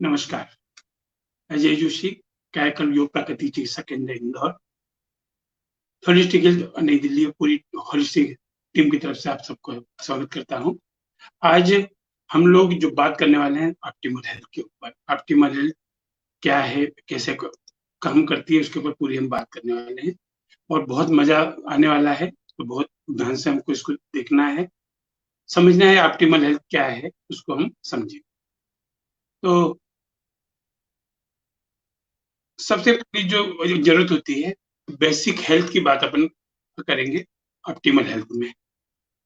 नमस्कार। अजय जोशी, कायाकल्प योग प्राकृतिक चिकित्सा केंद्र इंदौर, होलिस्टिक हेल्थ नई दिल्ली, पूरी होलिस्टिक टीम की तरफ से आप सबको स्वागत करता हूँ। आज हम लोग जो बात करने वाले हैं ऑप्टिमल हेल्थ के ऊपर। ऑप्टिमल हेल्थ क्या है, कैसे काम करती है, उसके ऊपर पूरी हम बात करने वाले हैं और बहुत मजा आने वाला है। तो बहुत ध्यान से हमको इसको देखना है, समझना है ऑप्टिमल हेल्थ क्या है, उसको हम समझें। तो सबसे पहली जो जरूरत होती है, बेसिक हेल्थ की बात अपन करेंगे ऑप्टिमल हेल्थ में,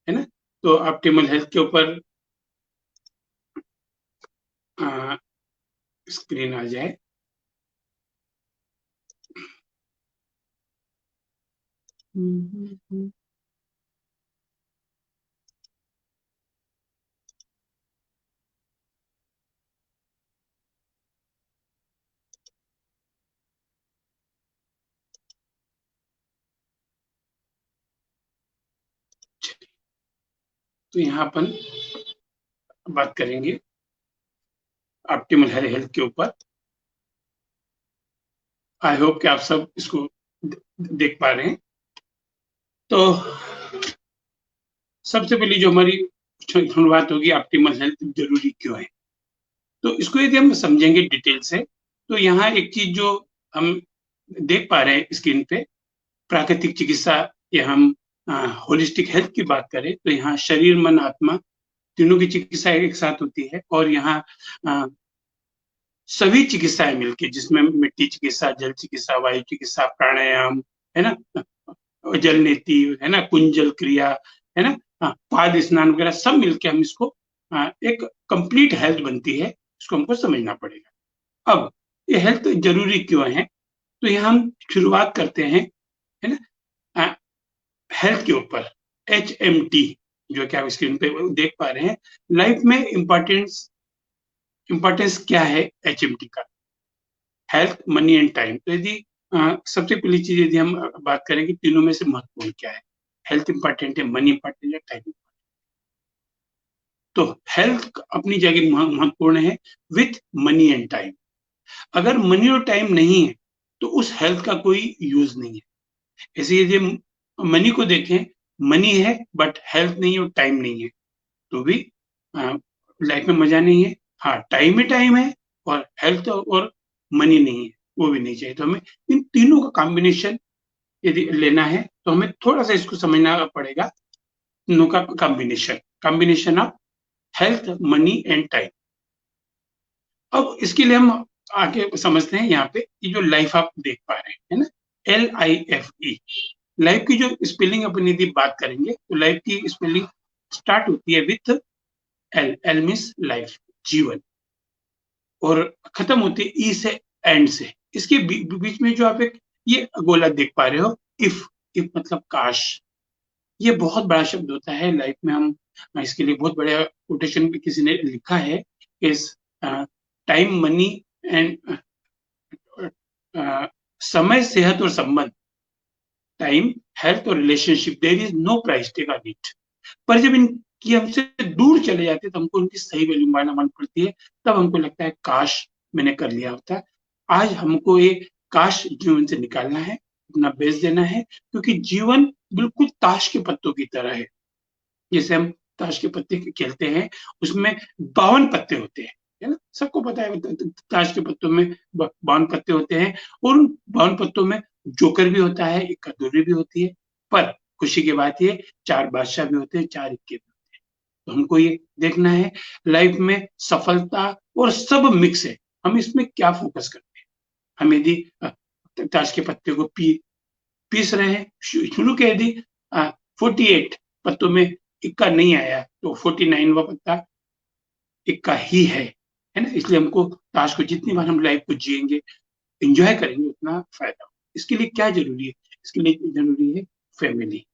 है ना। तो ऑप्टिमल हेल्थ के ऊपर स्क्रीन आ जाए। तो यहाँ अपन बात करेंगे ऑप्टिमल हेल्थ के ऊपर। आई होप कि आप सब इसको देख पा रहे हैं। तो सबसे पहली जो हमारी शुरुआत होगी, ऑप्टिमल हेल्थ जरूरी क्यों है। तो इसको यदि हम समझेंगे डिटेल से, तो यहाँ एक चीज जो हम देख पा रहे हैं स्क्रीन पे, प्राकृतिक चिकित्सा या हम होलिस्टिक हेल्थ की बात करें तो यहाँ शरीर मन आत्मा तीनों की चिकित्सा एक साथ होती है। और यहाँ सभी चिकित्साएं मिलके, जिसमें मिट्टी चिकित्सा, जल चिकित्सा, वायु चिकित्सा, प्राणायाम, है ना, जल नीति, है ना, कुंजल क्रिया, है ना, पाद स्नान वगैरह सब मिलके हम इसको एक कंप्लीट हेल्थ बनती है। इसको हमको समझना पड़ेगा। अब ये हेल्थ जरूरी क्यों है, तो यहाँ हम शुरुआत करते हैं, है ना, हेल्थ के ऊपर। HMT जो कि आप स्क्रीन पे देख पा रहे हैं, लाइफ में इंपॉर्टेंस क्या है HMT का, हेल्थ, मनी एंड टाइम। तो यदि सबसे पहली चीज यदि हम बात करें कि तीनों में से महत्वपूर्ण क्या है, हेल्थ इंपॉर्टेंट है, मनी इंपॉर्टेंट है, टाइम। तो हेल्थ अपनी जगह महत्वपूर्ण है विथ मनी एंड टाइम। अगर मनी और टाइम नहीं है तो उस हेल्थ का कोई यूज नहीं है। ऐसे यदि मनी को देखें, मनी है बट हेल्थ नहीं और टाइम नहीं है, तो भी लाइफ में मजा नहीं है। हाँ, टाइम ही टाइम है और हेल्थ और मनी नहीं है, वो भी नहीं चाहिए। तो हमें इन तीनों का कॉम्बिनेशन यदि लेना है तो हमें थोड़ा सा इसको समझना पड़ेगा। तीनों का combination, combination of health, money and time. अब इसके लिए हम आगे समझते हैं। यहाँ पे ये जो लाइफ आप देख पा रहे हैं, है ना, LIFE, लाइफ की जो स्पेलिंग अपन यदि बात करेंगे तो लाइफ की स्पेलिंग स्टार्ट होती है with L. L means life, जीवन, और खत्म होती है ई से, एंड से। इसके बीच में जो आप एक ये गोला देख पा रहे हो, इफ। इफ मतलब काश। ये बहुत बड़ा शब्द होता है लाइफ में। हम इसके लिए बहुत बड़ा कोटेशन भी किसी ने लिखा है, इस टाइम, मनी एंड समय, सेहत और संबंध, टाइम, हेल्थ और relationship, there is no price tag on it. पर जब इनकी हमसे दूर चले जाते हैं तो हमको उनकी सही वैल्यू मालूम पड़ती है। तब हमको लगता है काश मैंने कर लिया होता। आज हमको ये काश जीवन से निकालना है, अपना बेच देना है, क्योंकि जीवन बिल्कुल ताश के पत्तों की तरह है। जैसे हम ताश के पत्ते खेलते हैं, उसमें 52 पत्ते होते हैं, है ना, सबको पता है। ताश के पत्तों में 52 पत्ते होते हैं, और उन 52 पत्तों में जोकर भी होता है, इक्का दुर्री भी होती है। पर खुशी की बात ये, 4 बादशाह भी होते हैं, 4 इक्के भी होते हैं। तो हमको ये देखना है लाइफ में सफलता और सब मिक्स है, हम इसमें क्या फोकस करते हैं। हम यदि ताश के पत्ते को पीस रहे हैं, शुरू के यदि 48 पत्तों में इक्का नहीं आया तो 49वां पत्ता इक्का ही है ना। इसलिए हमको ताश को जितनी बार हम लाइफ को जिएंगे, एंजॉय करेंगे, उतना फायदा हो। इसके लिए क्या जरूरी है, इसके लिए जरूरी है फैमिली।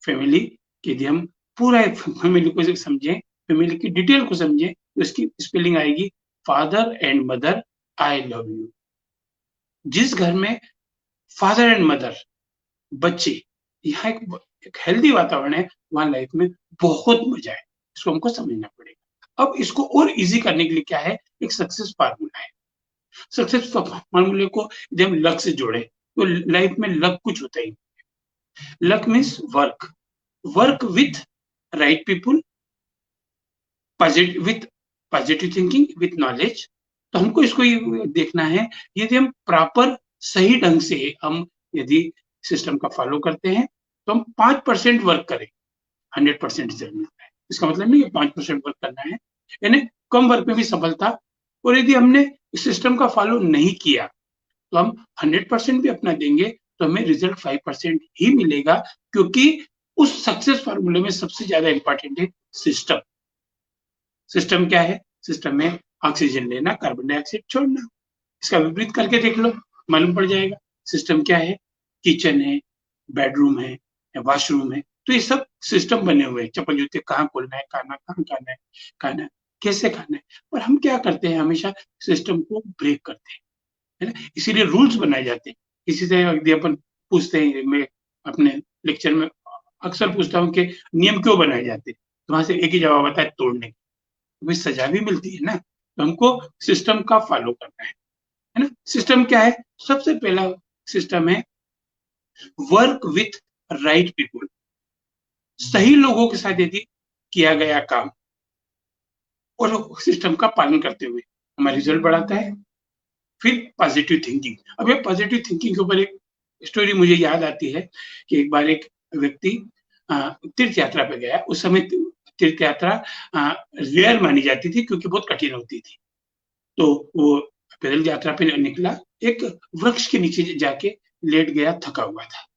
फैमिली के यदि हम पूरा फैमिली को समझें, फैमिली की डिटेल को समझें, तो इसकी स्पेलिंग आएगी father and mother, I love you. जिस घर में फादर एंड मदर, बच्चे, यहाँ एक हेल्दी वातावरण है, वहां लाइफ में बहुत मजा है। इसको हमको समझना पड़ेगा। अब इसको और इजी करने के लिए क्या है, एक सक्सेस फार्मूला है। सक्सेस फार्मूले को यदि हम लक से जोड़े तो लाइफ में लक कुछ होता ही। Luck means work with right people, with positive thinking, with knowledge. तो हमको इसको ये देखना है, यदि हम प्रॉपर सही ढंग से हम यदि सिस्टम का फॉलो करते हैं तो हम 5% वर्क करें, 100% रिजल्ट मिलता है। इसका मतलब नहीं है 5% वर्क करना है, यानी कम वर्क में भी सफलता। और यदि हमने सिस्टम का फॉलो नहीं किया तो हम 100% भी अपना देंगे तो हमें रिजल्ट 5% ही मिलेगा, क्योंकि उस सक्सेस फॉर्मूले में सबसे ज्यादा इंपॉर्टेंट है सिस्टम। सिस्टम क्या है, सिस्टम में ऑक्सीजन लेना, कार्बन डाइऑक्साइड छोड़ना। इसका विपरीत करके देख लो, मालूम पड़ जाएगा। सिस्टम क्या है, किचन है, बेडरूम है, वॉशरूम है, तो ये सब सिस्टम बने हुए हैं। चप्पल जूते कहाँ खोलना है, खाना कहाँ खाना है, खाना कैसे खाना है। और हम क्या करते हैं, हमेशा सिस्टम को ब्रेक करते हैं, है ना। इसीलिए रूल्स बनाए जाते हैं। किसी से यदि अपन पूछते हैं, मैं अपने लेक्चर में अक्सर पूछता हूँ कि नियम क्यों बनाए जाते हैं, तो वहां से एक ही जवाब आता है, तोड़ने की। तो सजा भी मिलती है ना। तो हमको सिस्टम का फॉलो करना है ना। सिस्टम क्या है, सबसे पहला सिस्टम है वर्क विथ राइट पीपुल। सही लोगों के साथ यदि किया गया काम और सिस्टम का पालन करते हुए हमारा रिजल्ट बढ़ाता है। फिर पॉजिटिव थिंकिंग। अब ये पॉजिटिव थिंकिंग के ऊपर एक स्टोरी मुझे याद आती है कि एक बार एक व्यक्ति तीर्थ यात्रा पे गया। उस समय तीर्थ यात्रा रेयर मानी जाती थी क्योंकि बहुत कठिन होती थी। तो वो पैदल यात्रा पे निकला, एक वृक्ष के नीचे जाके लेट गया, थका हुआ था।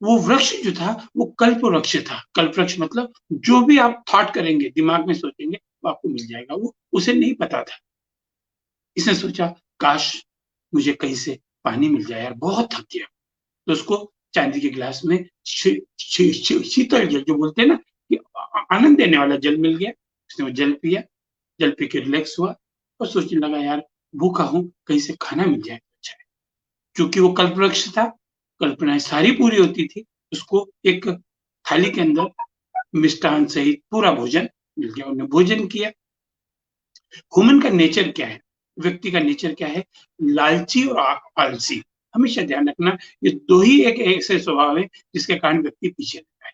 वो वृक्ष जो था वो कल्प वृक्ष था। कल्प वृक्ष मतलब जो भी आप थॉट करेंगे, दिमाग में सोचेंगे, वो आपको मिल जाएगा। वो उसे नहीं पता था। इसने सोचा, काश मुझे कहीं से पानी मिल जाए यार, बहुत थक गया। तो उसको चांदी के गिलास में शीतल जल, जो बोलते हैं ना कि आनंद देने वाला जल, मिल गया। उसने वो जल पिया, जल पी के रिलैक्स हुआ और सोचने लगा, यार भूखा हूं, कहीं से खाना मिल जाए तो अच्छा है। क्योंकि वो कल्पवृक्ष था, कल्पनाएं सारी पूरी होती थी। उसको एक थाली के अंदर मिष्टान सहित पूरा भोजन मिल गया। उन्होंने भोजन किया। ह्यूमन का नेचर क्या है, व्यक्ति का नेचर क्या है, लालची और आलसी। हमेशा ध्यान रखना, ये दो ही एक ऐसे स्वभाव है जिसके कारण व्यक्ति पीछे रहता है।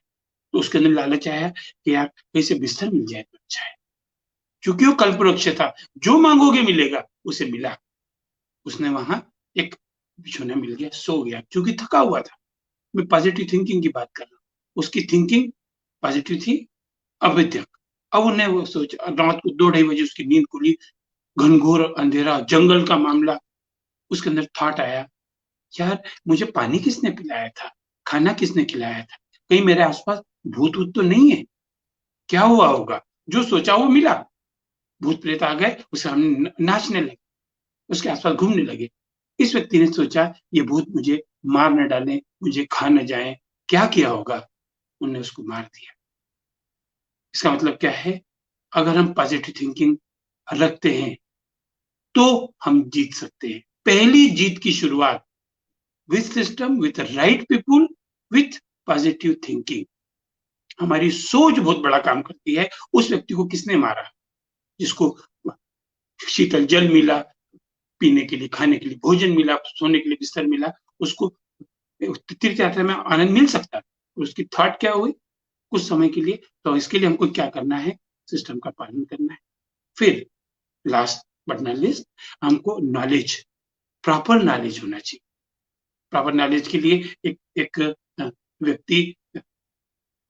तो उसके अंदर लालच आया कि यार कहीं से बिस्तर मिल जाए तो अच्छा है। क्योंकि वो कल्पवृक्ष था, जो मांगोगे मिलेगा, उसे मिला। उसने वहां एक बिछोना मिल गया, सो गया, क्योंकि थका हुआ था। मैं पॉजिटिव थिंकिंग की बात कर रहा हूँ। उसकी थिंकिंग पॉजिटिव थी, अविद्यक। अब उन्हें वो सोच, रात को 2-2:30 बजे उसकी नींद खुली, घनघोर अंधेरा, जंगल का मामला। उसके अंदर थॉट आया, यार मुझे पानी किसने पिलाया था, खाना किसने खिलाया था, कहीं मेरे आसपास भूत वूत तो नहीं है, क्या हुआ होगा। जो सोचा वो मिला। भूत प्रेत आ गए, उसके सामने नाचने लगे, उसके आसपास घूमने लगे। इस व्यक्ति ने सोचा, ये भूत मुझे मार न डाले, मुझे खा न जाए, क्या किया होगा। उन्होंने उसको मार दिया। इसका मतलब क्या है, अगर हम पॉजिटिव थिंकिंग रखते हैं तो हम जीत सकते हैं। पहली जीत की शुरुआत with system, with right people, with positive thinking. हमारी सोच बहुत बड़ा काम करती है। उस व्यक्ति को किसने मारा, जिसको शीतल जल मिला, पीने के लिए, खाने के लिए भोजन मिला, सोने के लिए बिस्तर मिला, उसको तीर्थ यात्रा में आनंद मिल सकता है। उसकी थॉट क्या हुई, कुछ समय के लिए। तो इसके लिए हमको क्या करना है, सिस्टम का पालन करना है। फिर लास्ट बट नॉट लीस्ट, हमको नॉलेज, प्रॉपर नॉलेज होना चाहिए। प्रॉपर नॉलेज के लिए एक व्यक्ति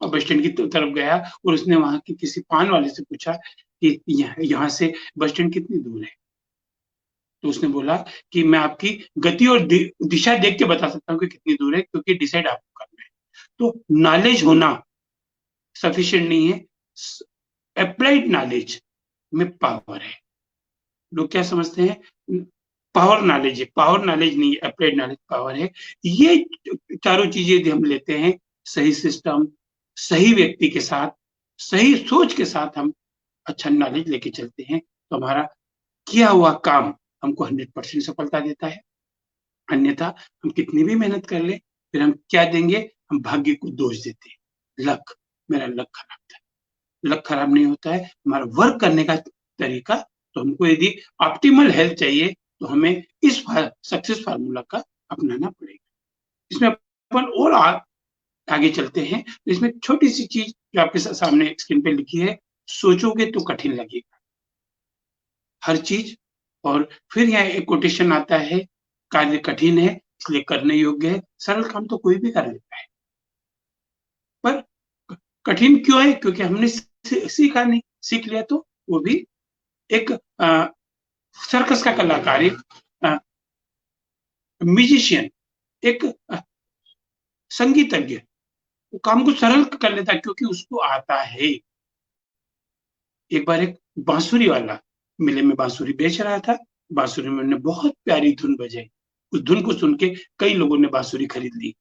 बस स्टैंड की तरफ गया और उसने वहां के किसी पान वाले से पूछा कि यहाँ से बस स्टैंड कितनी दूर है। तो उसने बोला कि मैं आपकी गति और दिशा देख के बता सकता हूँ कि कितनी दूर है, क्योंकि डिसाइड आपको करना है। तो नॉलेज होना सफिशिएंट नहीं है, अप्लाइड नॉलेज में पावर है। लोग क्या समझते हैं, पावर नॉलेज है, पावर नॉलेज नहीं है, अप्लाइड नॉलेज पावर है। ये चारों चीजें यदि हम लेते हैं, सही सिस्टम, सही व्यक्ति के साथ, सही सोच के साथ हम अच्छा नॉलेज लेके चलते हैं, तो हमारा किया हुआ काम हमको 100% सफलता देता है। अन्यथा हम कितनी भी मेहनत कर ले, फिर हम क्या देंगे, हम भाग्य को दोष देते हैं, लक, मेरा लक खराब था। लक खराब नहीं होता है, हमारा वर्क करने का तरीका। तो हमको यदि ऑप्टिमल हेल्थ चाहिए तो हमें इस सक्सेस फार्मूला का अपनाना पड़ेगा। इसमें अपन और आगे चलते हैं। इसमें छोटी सी चीज जो आपके सामने स्क्रीन पे लिखी है, सोचोगे तो कठिन लगेगा हर चीज। और फिर यहाँ एक कोटेशन आता है, कार्य कठिन है इसलिए करने योग्य है, सरल काम तो कोई भी कर लेता है, पर कठिन क्यों है? क्योंकि हमने सीखा नहीं। सीख लिया तो वो भी एक सर्कस का कलाकार, एक म्यूजिशियन, एक संगीतज्ञ वो काम को सरल कर लेता है क्योंकि उसको आता है। एक बार एक बांसुरी वाला मेले में बांसुरी बेच रहा था, बांसुरी में उन्होंने बहुत प्यारी धुन बजाई। उस धुन को सुन के कई लोगों ने बांसुरी खरीद ली,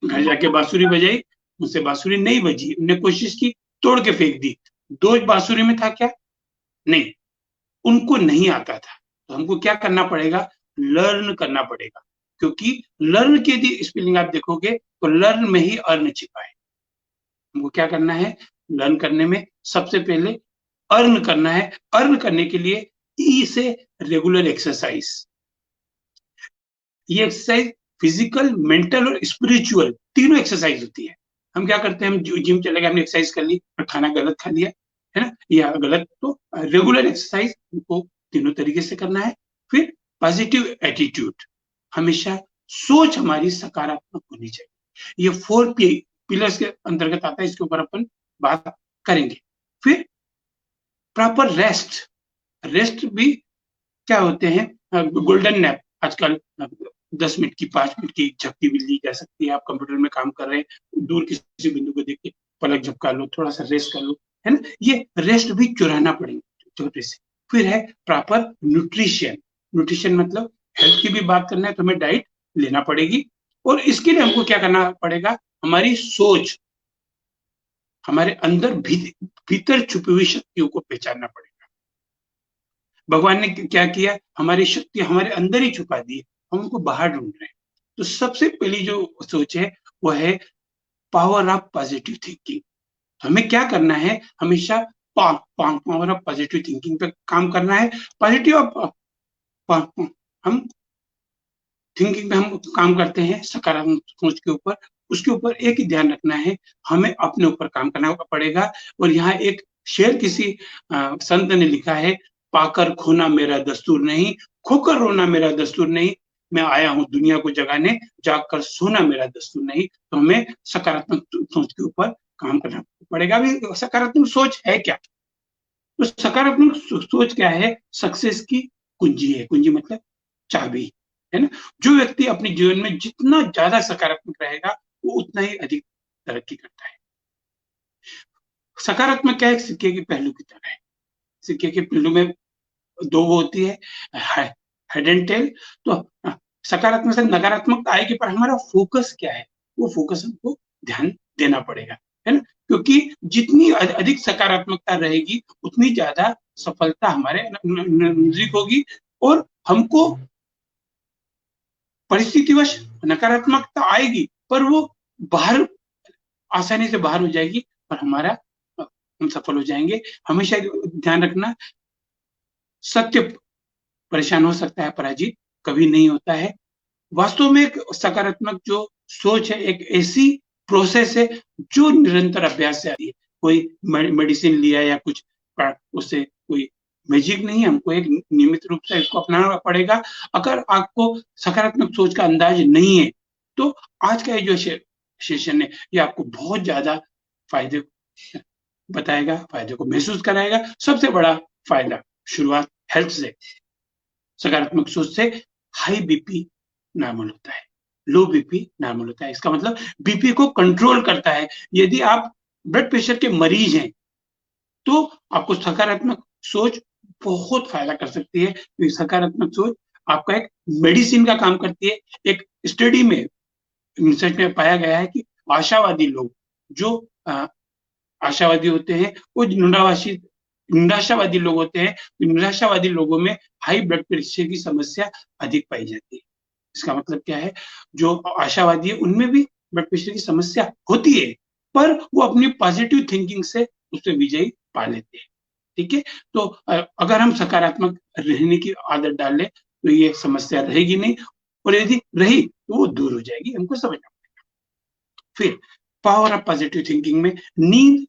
घर जाके बांसुरी बजाई, मुझसे बांसुरी नहीं बजी, उन्होंने कोशिश की, तोड़ के फेंक दी। दोष बांसुरी में था क्या? नहीं, उनको नहीं आता था। तो हमको क्या करना पड़ेगा? लर्न करना पड़ेगा, क्योंकि लर्न की यदि स्पेलिंग आप देखोगे तो लर्न में ही अर्न छिपा है। हमको क्या करना है? लर्न करने में सबसे पहले अर्न करना है। अर्न करने के लिए ई से रेगुलर एक्सरसाइज। ये एक्सरसाइज फिजिकल, मेंटल और स्पिरिचुअल तीनों एक्सरसाइज होती है। हम क्या करते हैं? हम जिम चले गए, हमने एक्सरसाइज कर ली और खाना गलत खा लिया, है ना, या गलत। तो रेगुलर एक्सरसाइज हमको तीनों तरीके से करना है। फिर पॉजिटिव एटीट्यूड, हमेशा सोच हमारी सकारात्मक होनी चाहिए। ये 4 पिलर्स के अंतर्गत आता है, इसके ऊपर अपन बात करेंगे। फिर प्रॉपर रेस्ट। रेस्ट भी क्या होते हैं? Golden nap. आजकल 10 मिनट की, 5 मिनट की झपकी भी ली जा सकती है। आप कंप्यूटर में काम कर रहे हैं, दूर किसी बिंदु को देख के पलक झपका लो, थोड़ा सा रेस्ट कर लो, है ना। ये रेस्ट भी चुराना पड़ेगा छोटे से। फिर है प्रॉपर न्यूट्रिशन। न्यूट्रिशन मतलब हेल्थ की भी बात करना है तो हमें डाइट लेना पड़ेगी। और इसके लिए हमको क्या करना पड़ेगा? हमारी सोच, हमारे अंदर भीतर छुपी हुई शक्तियों को पहचानना पड़ेगा। भगवान ने क्या किया? हमारी शक्ति हमारे अंदर ही छुपा दी है, हम उनको बाहर ढूंढ रहे हैं। तो सबसे पहली जो सोच है वो है पावर ऑफ पॉजिटिव थिंकिंग। हमें क्या करना है? हमेशा पावर ऑफ पॉजिटिव थिंकिंग पे काम करना है। पॉजिटिव हम थिंकिंग पे हम काम करते हैं, सकारात्मक सोच के ऊपर। उसके ऊपर एक ही ध्यान रखना है, हमें अपने ऊपर काम करना पड़ेगा। और यहाँ एक शेर किसी संत ने लिखा है, पाकर खोना मेरा दस्तूर नहीं, खोकर रोना मेरा दस्तूर नहीं, मैं आया हूँ दुनिया को जगाने, जागकर सोना मेरा दस्तूर नहीं। तो हमें सकारात्मक सोच के ऊपर काम करना पड़ेगा। अभी सकारात्मक सोच है क्या? तो सकारात्मक सोच क्या है? सक्सेस की कुंजी है। कुंजी मतलब चाबी, है ना। जो व्यक्ति अपने जीवन में जितना ज्यादा सकारात्मक रहेगा वो उतना ही अधिक तरक्की करता है। सकारात्मक क्या है? सिक्के के पहलू की तरह है। सिक्के के पहलू में दो वो होती है, हेड एंड टेल। तो सकारात्मक से नकारात्मक आएगी, पर हमारा फोकस क्या है? वो फोकस हमको ध्यान देना पड़ेगा, है ना। क्योंकि जितनी अधिक सकारात्मकता रहेगी उतनी ज्यादा सफलता हमारे नजदीक होगी। और हमको परिस्थितिवश नकारात्मकता आएगी पर वो बाहर आसानी से बाहर हो जाएगी और हमारा हम सफल हो जाएंगे। हमेशा ध्यान रखना, सत्य परेशान हो सकता है, पराजित कभी नहीं होता है। वास्तव में एक सकारात्मक जो सोच है एक ऐसी प्रोसेस है जो निरंतर अभ्यास से आती है। कोई मेडिसिन लिया या कुछ उससे कोई मैजिक नहीं है। हमको एक नियमित रूप से इसको अपनाना पड़ेगा। अगर आपको सकारात्मक सोच का अंदाज नहीं है तो आज का ये जो सेशन है ये आपको बहुत ज्यादा फायदे बताएगा, फायदे को महसूस कराएगा। सबसे बड़ा फायदा, शुरुआत हेल्थ से। सकारात्मक सोच से हाई बीपी नॉर्मल होता है, लो बीपी नॉर्मल होता है। इसका मतलब बीपी को कंट्रोल करता है। यदि आप ब्लड प्रेशर के मरीज हैं तो आपको सकारात्मक सोच बहुत फायदा कर सकती है। तो सकारात्मक सोच आपका एक मेडिसिन का काम करती है। एक स्टडी में, रिसर्च में पाया गया है कि आशावादी लोग, जो आशावादी होते हैं, वो निराशावादी लोग होते हैं। निराशावादी लोगों में हाई ब्लड प्रेशर की समस्या अधिक पाई जाती है। इसका मतलब क्या है? जो आशावादी है उनमें भी ब्लड प्रेशर की समस्या होती है, पर वो अपनी पॉजिटिव थिंकिंग से उससे विजयी पा लेते हैं। ठीक है, तो अगर हम सकारात्मक रहने की आदत डाल लें तो ये समस्या रहेगी नहीं, और यदि रही तो वो दूर हो जाएगी, हमको समझना पड़ेगा। फिर पावर ऑफ पॉजिटिव थिंकिंग में नींद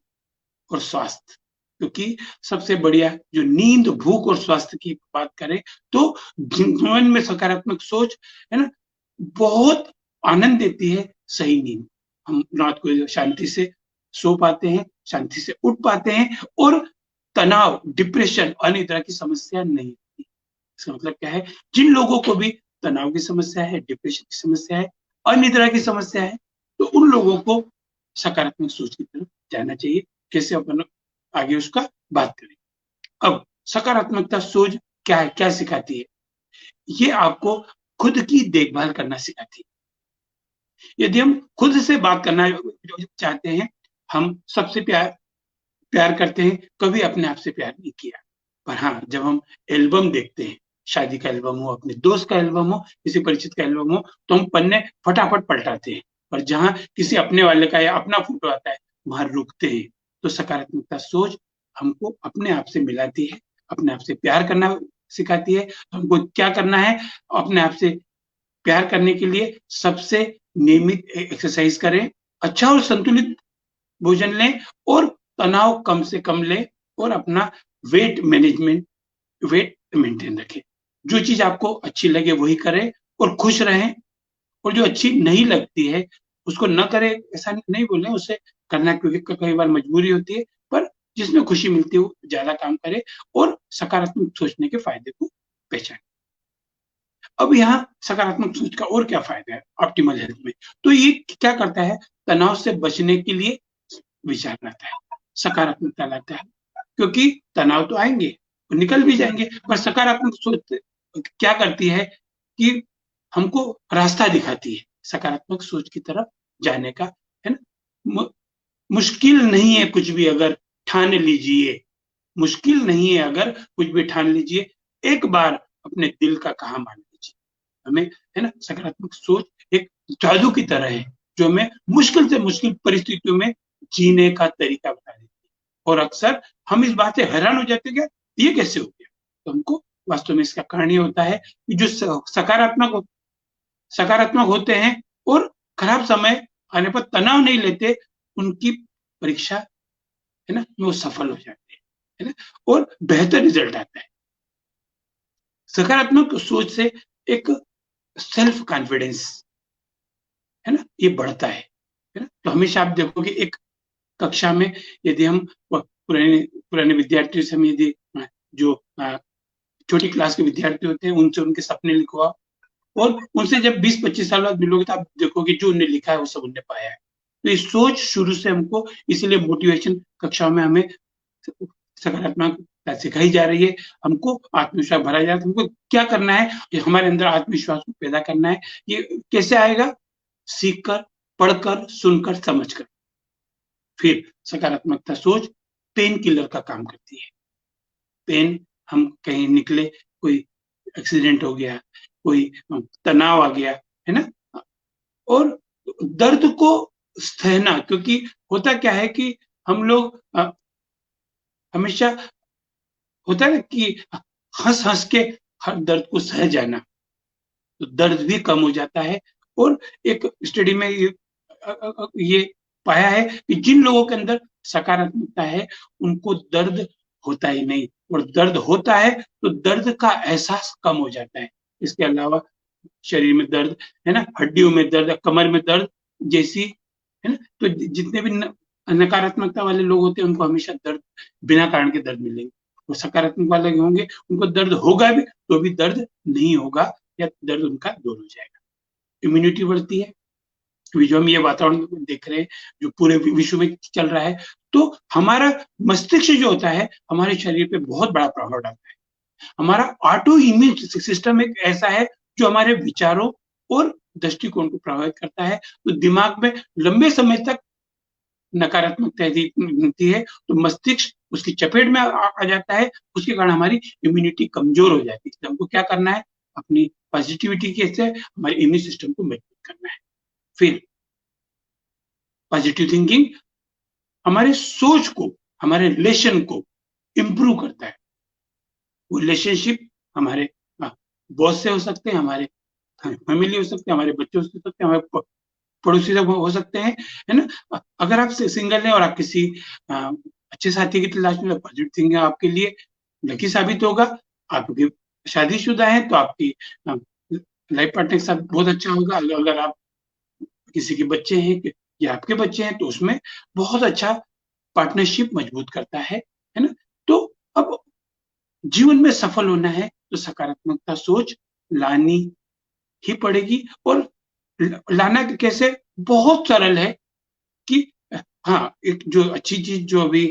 और स्वास्थ्य, क्योंकि सबसे बढ़िया जो नींद, भूख और स्वास्थ्य की बात करें तो जीवन में सकारात्मक सोच है ना, बहुत आनंद देती है सही नींद। हम रात को शांति से सो पाते हैं, शांति से उठ पाते हैं, और तनाव, डिप्रेशन, अन्य तरह की समस्या नहीं होती। इसका मतलब क्या है, जिन लोगों को भी तनाव की समस्या है, डिप्रेशन की समस्या है, अन्य तरह की समस्या है, तो उन लोगों को सकारात्मक सोच की तरफ जाना चाहिए। कैसे अपन आगे उसका बात करें। अब सकारात्मकता सोच क्या है, क्या सिखाती है? ये आपको खुद की देखभाल करना सिखाती है। यदि हम खुद से बात करना चाहते हैं, हम सबसे प्यार करते हैं, कभी अपने आप से प्यार नहीं किया। पर हाँ, जब हम एल्बम देखते हैं, शादी का एल्बम हो, अपने दोस्त का एल्बम हो, किसी परिचित का एल्बम हो, तो हम पन्ने फटाफट पलटाते हैं। पर जहाँ किसी अपने वाले का या अपना फोटो आता है, वहां रुकते हैं। तो सकारात्मकता सोच हमको अपने आप से मिलाती है, अपने आप से प्यार करना सिखाती है। तो हमको क्या करना है, अपने आप से प्यार करने के लिए सबसे नियमित एक्सरसाइज करें, अच्छा और संतुलित भोजन लें, और तनाव कम से कम लें, और अपना वेट मैनेजमेंट, वेट मेंटेन रखें। जो चीज आपको अच्छी लगे वही करें, और खुश रहें। और जो अच्छी नहीं लगती है उसको न करें, ऐसा नहीं बोले, उसे करना, क्योंकि कई बार मजबूरी होती है। पर जिसमें खुशी मिलती है वो ज्यादा काम करे, और सकारात्मक सोचने के फायदे को पहचाने। अब यहाँ सकारात्मक सोच का और क्या फायदा है ऑप्टिमल हेल्थ में? तो ये क्या करता है, तनाव से बचने के लिए विचार लाता है, सकारात्मकता लाता है। क्योंकि तनाव तो आएंगे, निकल भी जाएंगे, पर सकारात्मक सोच क्या करती है कि हमको रास्ता दिखाती है सकारात्मक सोच की तरफ जाने का, है ना। मुश्किल नहीं है कुछ भी, अगर ठान लीजिए, मुश्किल नहीं है अगर कुछ भी ठान लीजिए, एक बार अपने दिल का कहा मान लीजिए। हमें, है ना, सकारात्मक सोच एक जादू की तरह है, जो हमें मुश्किल से मुश्किल परिस्थितियों में जीने का तरीका बता देती है। और अक्सर हम इस बात से हैरान हो जाते हैं, ये कैसे हो गया? तो हमको वास्तव में इसका कारण ये होता है कि जो सकारात्मक होते हैं और खराब समय आने पर तनाव नहीं लेते, उनकी परीक्षा, है ना, वो सफल हो जाते हैं, है ना, और बेहतर रिजल्ट आता है। सकारात्मक सोच से एक सेल्फ कॉन्फिडेंस, है ना, ये बढ़ता है ना। तो हमेशा आप देखोगे एक कक्षा में, यदि हम पुराने पुराने विद्यार्थियों से हम यदि जो छोटी क्लास के विद्यार्थी होते हैं उनसे उनके सपने लिखवाओ, और उनसे जब 20-25 साल बाद मिलोगे तो आप देखोगे जो उन्हें लिखा है वो सब उन्होंने पाया है। तो ये सोच शुरू से हमको, इसलिए मोटिवेशन कक्षाओं में हमें सकारात्मकता सिखाई जा रही है, हमको आत्मविश्वास भरा जा रहा है। हमको क्या करना है, ये हमारे अंदर आत्मविश्वास को पैदा करना है। ये कैसे आएगा? सीखकर, पढ़कर, सुनकर, समझकर। फिर सकारात्मकता सोच पेन किलर का काम करती है। पेन, हम कहीं निकले, कोई एक्सीडेंट हो गया, कोई तनाव आ गया, है ना, और दर्द को सहना, क्योंकि होता क्या है कि हम लोग हमेशा होता है ना कि हंस हंस के हर दर्द को सह जाना, तो दर्द भी कम हो जाता है। और एक स्टडी में ये पाया है कि जिन लोगों के अंदर सकारात्मकता है उनको दर्द होता ही नहीं, और दर्द होता है तो दर्द का एहसास कम हो जाता है। इसके अलावा शरीर में दर्द, है ना, हड्डियों में दर्द, कमर में दर्द जैसी, है ना, तो जितने भी नकारात्मकता वाले लोग होते हैं उनको हमेशा दर्द, बिना कारण के दर्द मिलेंगे। वो सकारात्मक वाले होंगे उनको दर्द होगा भी तो भी दर्द नहीं होगा, या दर्द उनका दूर हो जाएगा। इम्यूनिटी बढ़ती है, जो हम ये वातावरण देख रहे हैं जो पूरे विश्व में चल रहा है, तो हमारा मस्तिष्क जो होता है हमारे शरीर पे बहुत बड़ा प्रभाव डालता है। हमारा ऑटो इम्यून सिस्टम एक ऐसा है जो हमारे विचारों और दृष्टिकोण को प्रभावित करता है। तो दिमाग में लंबे समय तक नकारात्मकता यदि मिलती है तो मस्तिष्क उसकी चपेट में आ जाता है, उसके कारण हमारी इम्यूनिटी कमजोर हो जाती है। तो हमको क्या करना है, अपनी पॉजिटिविटी कैसे हमारे इम्यून सिस्टम को मजबूत करना है। फिर पॉजिटिव थिंकिंग हमारे सोच को हमारे रिलेशन को इम्प्रूव करता है। वो रिलेशनशिप हमारे बॉस से हो सकते हैं, हमारे फैमिली हो सकते हैं, हमारे बच्चों से हो सकते हैं, हमारे पड़ोसी से हो सकते हैं, है ना। अगर आप सिंगल हैं और आप किसी अच्छे साथी की तलाश में, पॉजिटिव थिंकिंग आपके लिए लकी साबित होगा। आपकी शादीशुदा है तो आपकी लाइफ पार्टनर के साथ बहुत अच्छा होगा। अगर आप किसी के बच्चे हैं या आपके बच्चे हैं तो उसमें बहुत अच्छा पार्टनरशिप मजबूत करता है ना। तो अब जीवन में सफल होना है तो सकारात्मकता सोच लानी ही पड़ेगी। और लाना कैसे, बहुत सरल है कि हाँ, एक जो अच्छी चीज जो अभी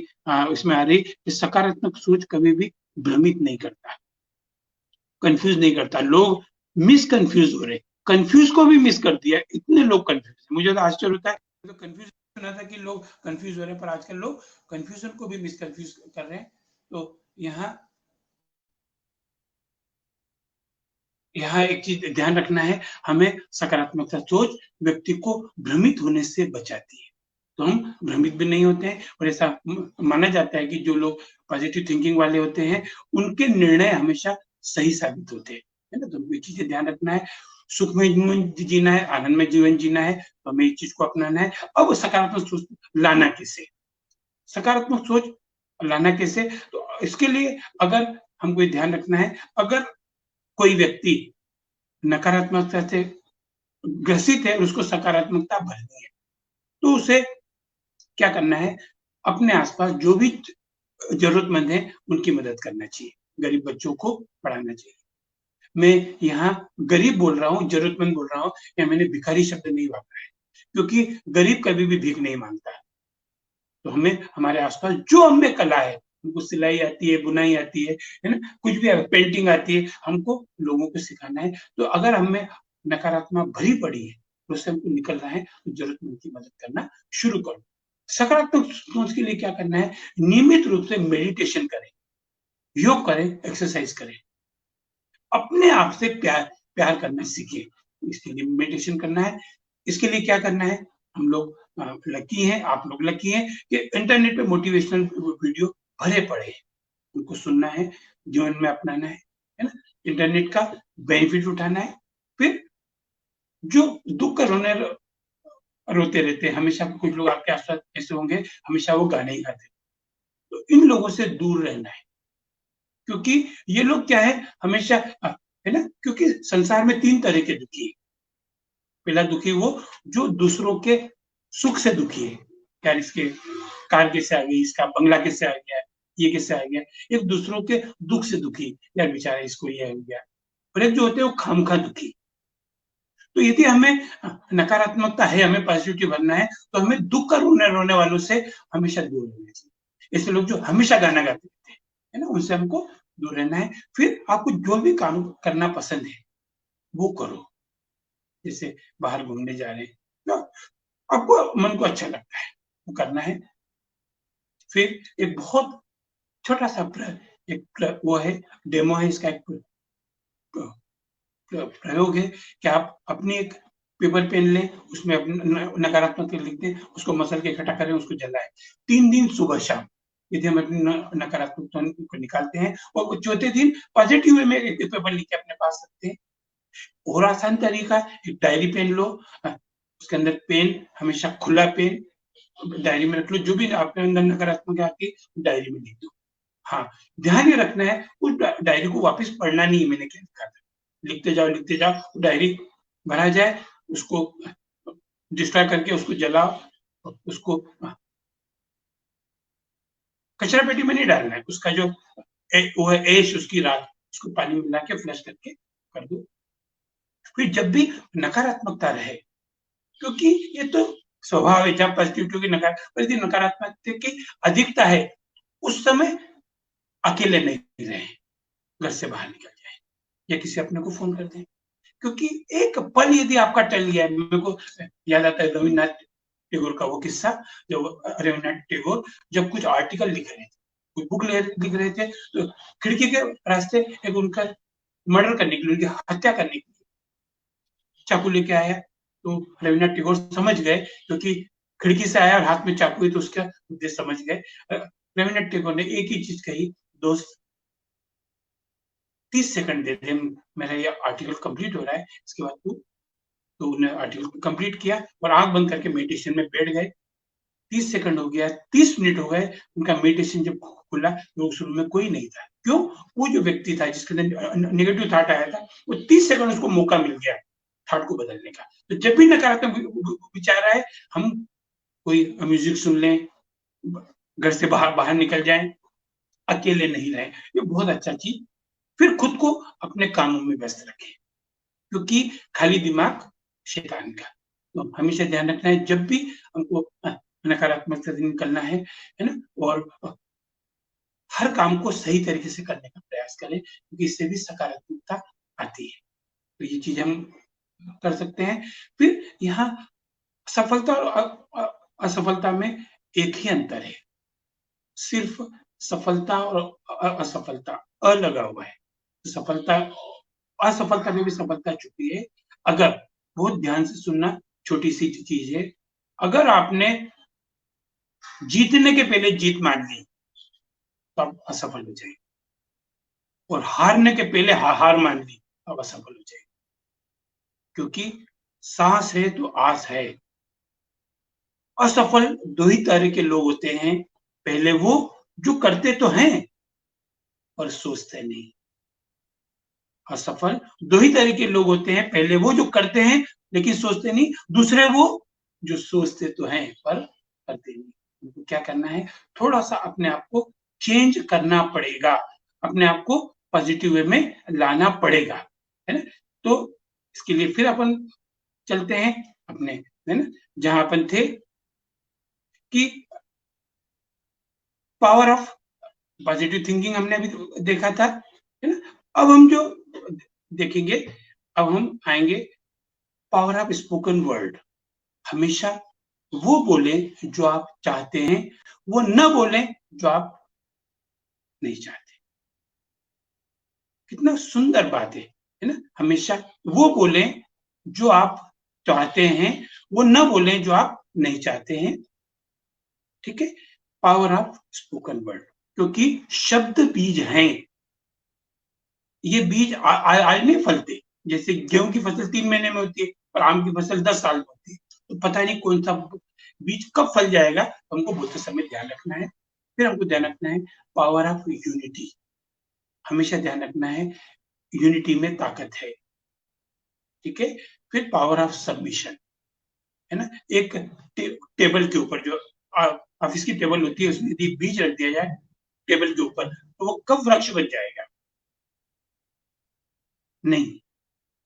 इसमें आ रही कि सकारात्मक सोच कभी भी भ्रमित नहीं करता, कंफ्यूज नहीं करता। लोग मिस कंफ्यूज हो रहे, कंफ्यूज को भी मिस कर दिया, इतने लोग कंफ्यूज है। मुझे तो आश्चर्य होता है, तो कंफ्यूज सुना था कि लोग कंफ्यूज हो रहे हैं, पर आजकल लोग कंफ्यूजन को भी मिस कंफ्यूज कर रहे हैं। तो यहाँ यहाँ एक चीज ध्यान रखना है, हमें सकारात्मकता सोच व्यक्ति को भ्रमित होने से बचाती है। तो हम भ्रमित भी नहीं होते हैं, और ऐसा माना जाता है कि जो लोग पॉजिटिव थिंकिंग वाले होते हैं उनके निर्णय हमेशा सही साबित होते हैं, है ना। तो ये चीजें ध्यान रखना है। सुखमय जीवन जीना है, आनंदमय जीवन जीना है, तो हमें इस चीज को अपनाना है। अब सकारात्मक सोच लाना कैसे, सकारात्मक सोच लाना कैसे, तो इसके लिए अगर हमको ध्यान रखना है, अगर कोई व्यक्ति नकारात्मकता से ग्रसित है और उसको सकारात्मकता भरनी है, तो उसे क्या करना है, अपने आसपास जो भी जरूरतमंद है उनकी मदद करना चाहिए, गरीब बच्चों को पढ़ाना चाहिए। मैं यहाँ गरीब बोल रहा हूँ, जरूरतमंद बोल रहा हूँ, या मैंने भिखारी शब्द नहीं वापरा है, क्योंकि गरीब कभी भी भीख नहीं मांगता। तो हमें हमारे आसपास जो हमें कला है, हमको सिलाई आती है, बुनाई आती है ना, कुछ भी पेंटिंग आती है, हमको लोगों को सिखाना है। तो अगर हमें नकारात्मक भरी पड़ी है तो उससे हमको निकलना है, तो जरूरतमंद की मदद करना शुरू करो। सकारात्मक सोच के लिए क्या करना है, नियमित रूप से मेडिटेशन करें, योग करें, एक्सरसाइज करें, अपने आप से प्यार प्यार करना सीखिए। इसके लिए मेडिटेशन करना है। इसके लिए क्या करना है, हम लोग लकी हैं, आप लोग लकी हैं कि इंटरनेट पे मोटिवेशनल वीडियो भरे पड़े हैं, उनको सुनना है, जीवन में अपनाना है ना। इंटरनेट का बेनिफिट उठाना है। फिर जो दुख कर रोते रहते हैं हमेशा, कुछ लोग आपके आसपास ऐसे होंगे हमेशा वो गाने ही गाते, तो इन लोगों से दूर रहना है। क्योंकि ये लोग क्या है, हमेशा है ना, क्योंकि संसार में 3 तरह के दुखी है। पहला दुखी वो जो दूसरों के सुख से दुखी है, यार इसके कार कैसे आ गई, इसका बंगला कैसे आ गया, ये कैसे आ गया। एक दूसरों के दुख से दुखी, यार बेचारा इसको ये हो गया। और एक जो होते हैं वो खामखा दुखी। तो यदि हमें नकारात्मकता है, हमें पॉजिटिविटी बनना है, तो हमें दुख का रोने वालों से हमेशा दूर रहना चाहिए। ऐसे लोग जो हमेशा गाना गाते रहते हैं, है ना, उनसे हमको दूर रहना है। फिर आपको जो भी काम करना पसंद है वो करो, जैसे बाहर घूमने जा रहे हैं ना, आपको मन को अच्छा लगता है वो करना है। फिर एक बहुत छोटा सा वो है, डेमो है, इसका एक प्रयोग है कि आप अपनी एक पेपर पेन लें, उसमें नकारात्मक लिख दें, उसको मसल के इकट्ठा करें, उसको जलाएं 3 दिन सुबह शाम। यदि हम अपनी नकारात्मक को निकालते हैं और चौथे दिन पॉजिटिव वे में एक पेपर लिख के अपने पास रखते हैं। और आसान तरीका, एक डायरी पेन लो, उसके अंदर पेन हमेशा खुला पेन डायरी में रख लो, जो भी आपके अंदर नकारात्मक आती है डायरी में लिख दो। हाँ, ध्यान ये रखना है उस डायरी को वापस पढ़ना नहीं है। मैंने क्या लिखा था, लिखते जाओ, डायरी भरा जाए, उसको डिस्ट्रॉय करके उसको जलाओ, उसको कचरा पेटी में नहीं डालना है। उसका जो वो है एश, उसकी राख, उसको पानी में मिला के फ्लश करके कर दो। फिर जब भी नकारात्मकता रहे, क्योंकि ये तो स्वभाव है, जब पॉजिटिविटी की नकारात्मकता की अधिकता है, उस समय अकेले नहीं रहे, घर से बाहर निकल जाए या किसी अपने को फोन कर दें। क्योंकि एक पल यदि आपका टल गया, मेरे को याद आता है रविन्द्रनाथ टैगोर का वो किस्सा, जब रविन्द्रनाथ टैगोर जब कुछ आर्टिकल लिख रहे थे, कुछ बुक लिख रहे थे, तो खिड़की के रास्ते एक उनका मर्डर करने के लिए, उनकी हत्या करने के लिए चाकू लेके आया। तो रविन्द्रनाथ टैगोर समझ गए, क्योंकि खिड़की से आया और हाथ में चाकू है, तो उसका उद्देश्य समझ गए। रविन्द्रनाथ टैगोर ने एक ही चीज कही, दोस्त 30 सेकंड दे दे, मेरा ये आर्टिकल कंप्लीट हो रहा है, इसके बाद तो उन्होंने आर्टिकल कंप्लीट किया और आंख बंद करके मेडिटेशन में बैठ गए। 30 सेकंड हो गया, 30 मिनट हो गए, उनका मेडिटेशन जब खुला तो उस रूम में कोई नहीं था। क्यों? वो जो व्यक्ति था जिसके अंदर नेगेटिव थॉट आया था, वो 30 सेकंड उसको मौका मिल गया थॉट को बदलने का। तो जब भी नकारात्मक विचार आए, हम कोई म्यूजिक सुन लें, घर से बाहर निकल जाएं, अकेले नहीं रहें, ये बहुत अच्छा चीज। फिर खुद को अपने कामों में व्यस्त रखें, क्योंकि खाली दिमाग शैतान का। तो हमेशा ध्यान रखना है जब भी हमको नकारात्मकता से निकलना है ना, और हर काम को सही तरीके से करने का प्रयास करें, क्योंकि इससे भी सकारात्मकता आती है। तो ये चीज हम कर सकते हैं। फिर यहाँ सफलता और असफलता में एक ही अंतर है, सिर्फ सफलता और असफलता अलगा हुआ है। सफलता, असफलता में भी सफलता छुपी है। अगर बहुत ध्यान से सुनना, छोटी सी चीज है, अगर आपने जीतने के पहले जीत मान ली तो आप असफल हो जाएंगे, और हारने के पहले हार मान ली तो आप असफल हो जाएंगे। क्योंकि सांस है तो आस है। असफल दो ही तरह के लोग होते हैं, पहले वो जो करते तो हैं पर सोचते नहीं। असफल दो ही तरह के लोग होते हैं, पहले वो जो करते हैं लेकिन सोचते नहीं, दूसरे वो जो सोचते तो हैं पर करते नहीं। उनको क्या करना है, थोड़ा सा अपने आप को चेंज करना पड़ेगा, अपने आप को पॉजिटिव वे में लाना पड़ेगा, है ना। तो इसके लिए फिर अपन चलते हैं अपने, है ना, जहां अपन थे कि पावर ऑफ पॉजिटिव थिंकिंग हमने अभी देखा था, है ना। अब हम जो देखेंगे, अब हम आएंगे पावर ऑफ स्पोकन वर्ड। हमेशा वो बोले जो आप चाहते हैं, वो न बोले जो आप नहीं चाहते। कितना सुंदर बात है ना। हमेशा वो बोले जो आप चाहते हैं, वो न बोले जो आप नहीं चाहते हैं। ठीक है, पावर ऑफ स्पोकन वर्ड, क्योंकि शब्द बीज हैं। ये बीज आज नहीं फलते। जैसे गेहूं की फसल 3 महीने में होती है और आम की फसल 10 साल में होती है, तो पता नहीं कौन सा बीज कब फल जाएगा, तो हमको बहुत समय ध्यान रखना है। फिर हमको ध्यान रखना है पावर ऑफ यूनिटी। हमेशा ध्यान रखना है यूनिटी में ताकत है। ठीक है, फिर पावर ऑफ सबमिशन, है ना। एक टेबल के ऊपर जो ऑफिस की टेबल होती है, उसमें यदि बीज रख दिया जाए टेबल के ऊपर, तो वो कब वृक्ष बन जाएगा? नहीं।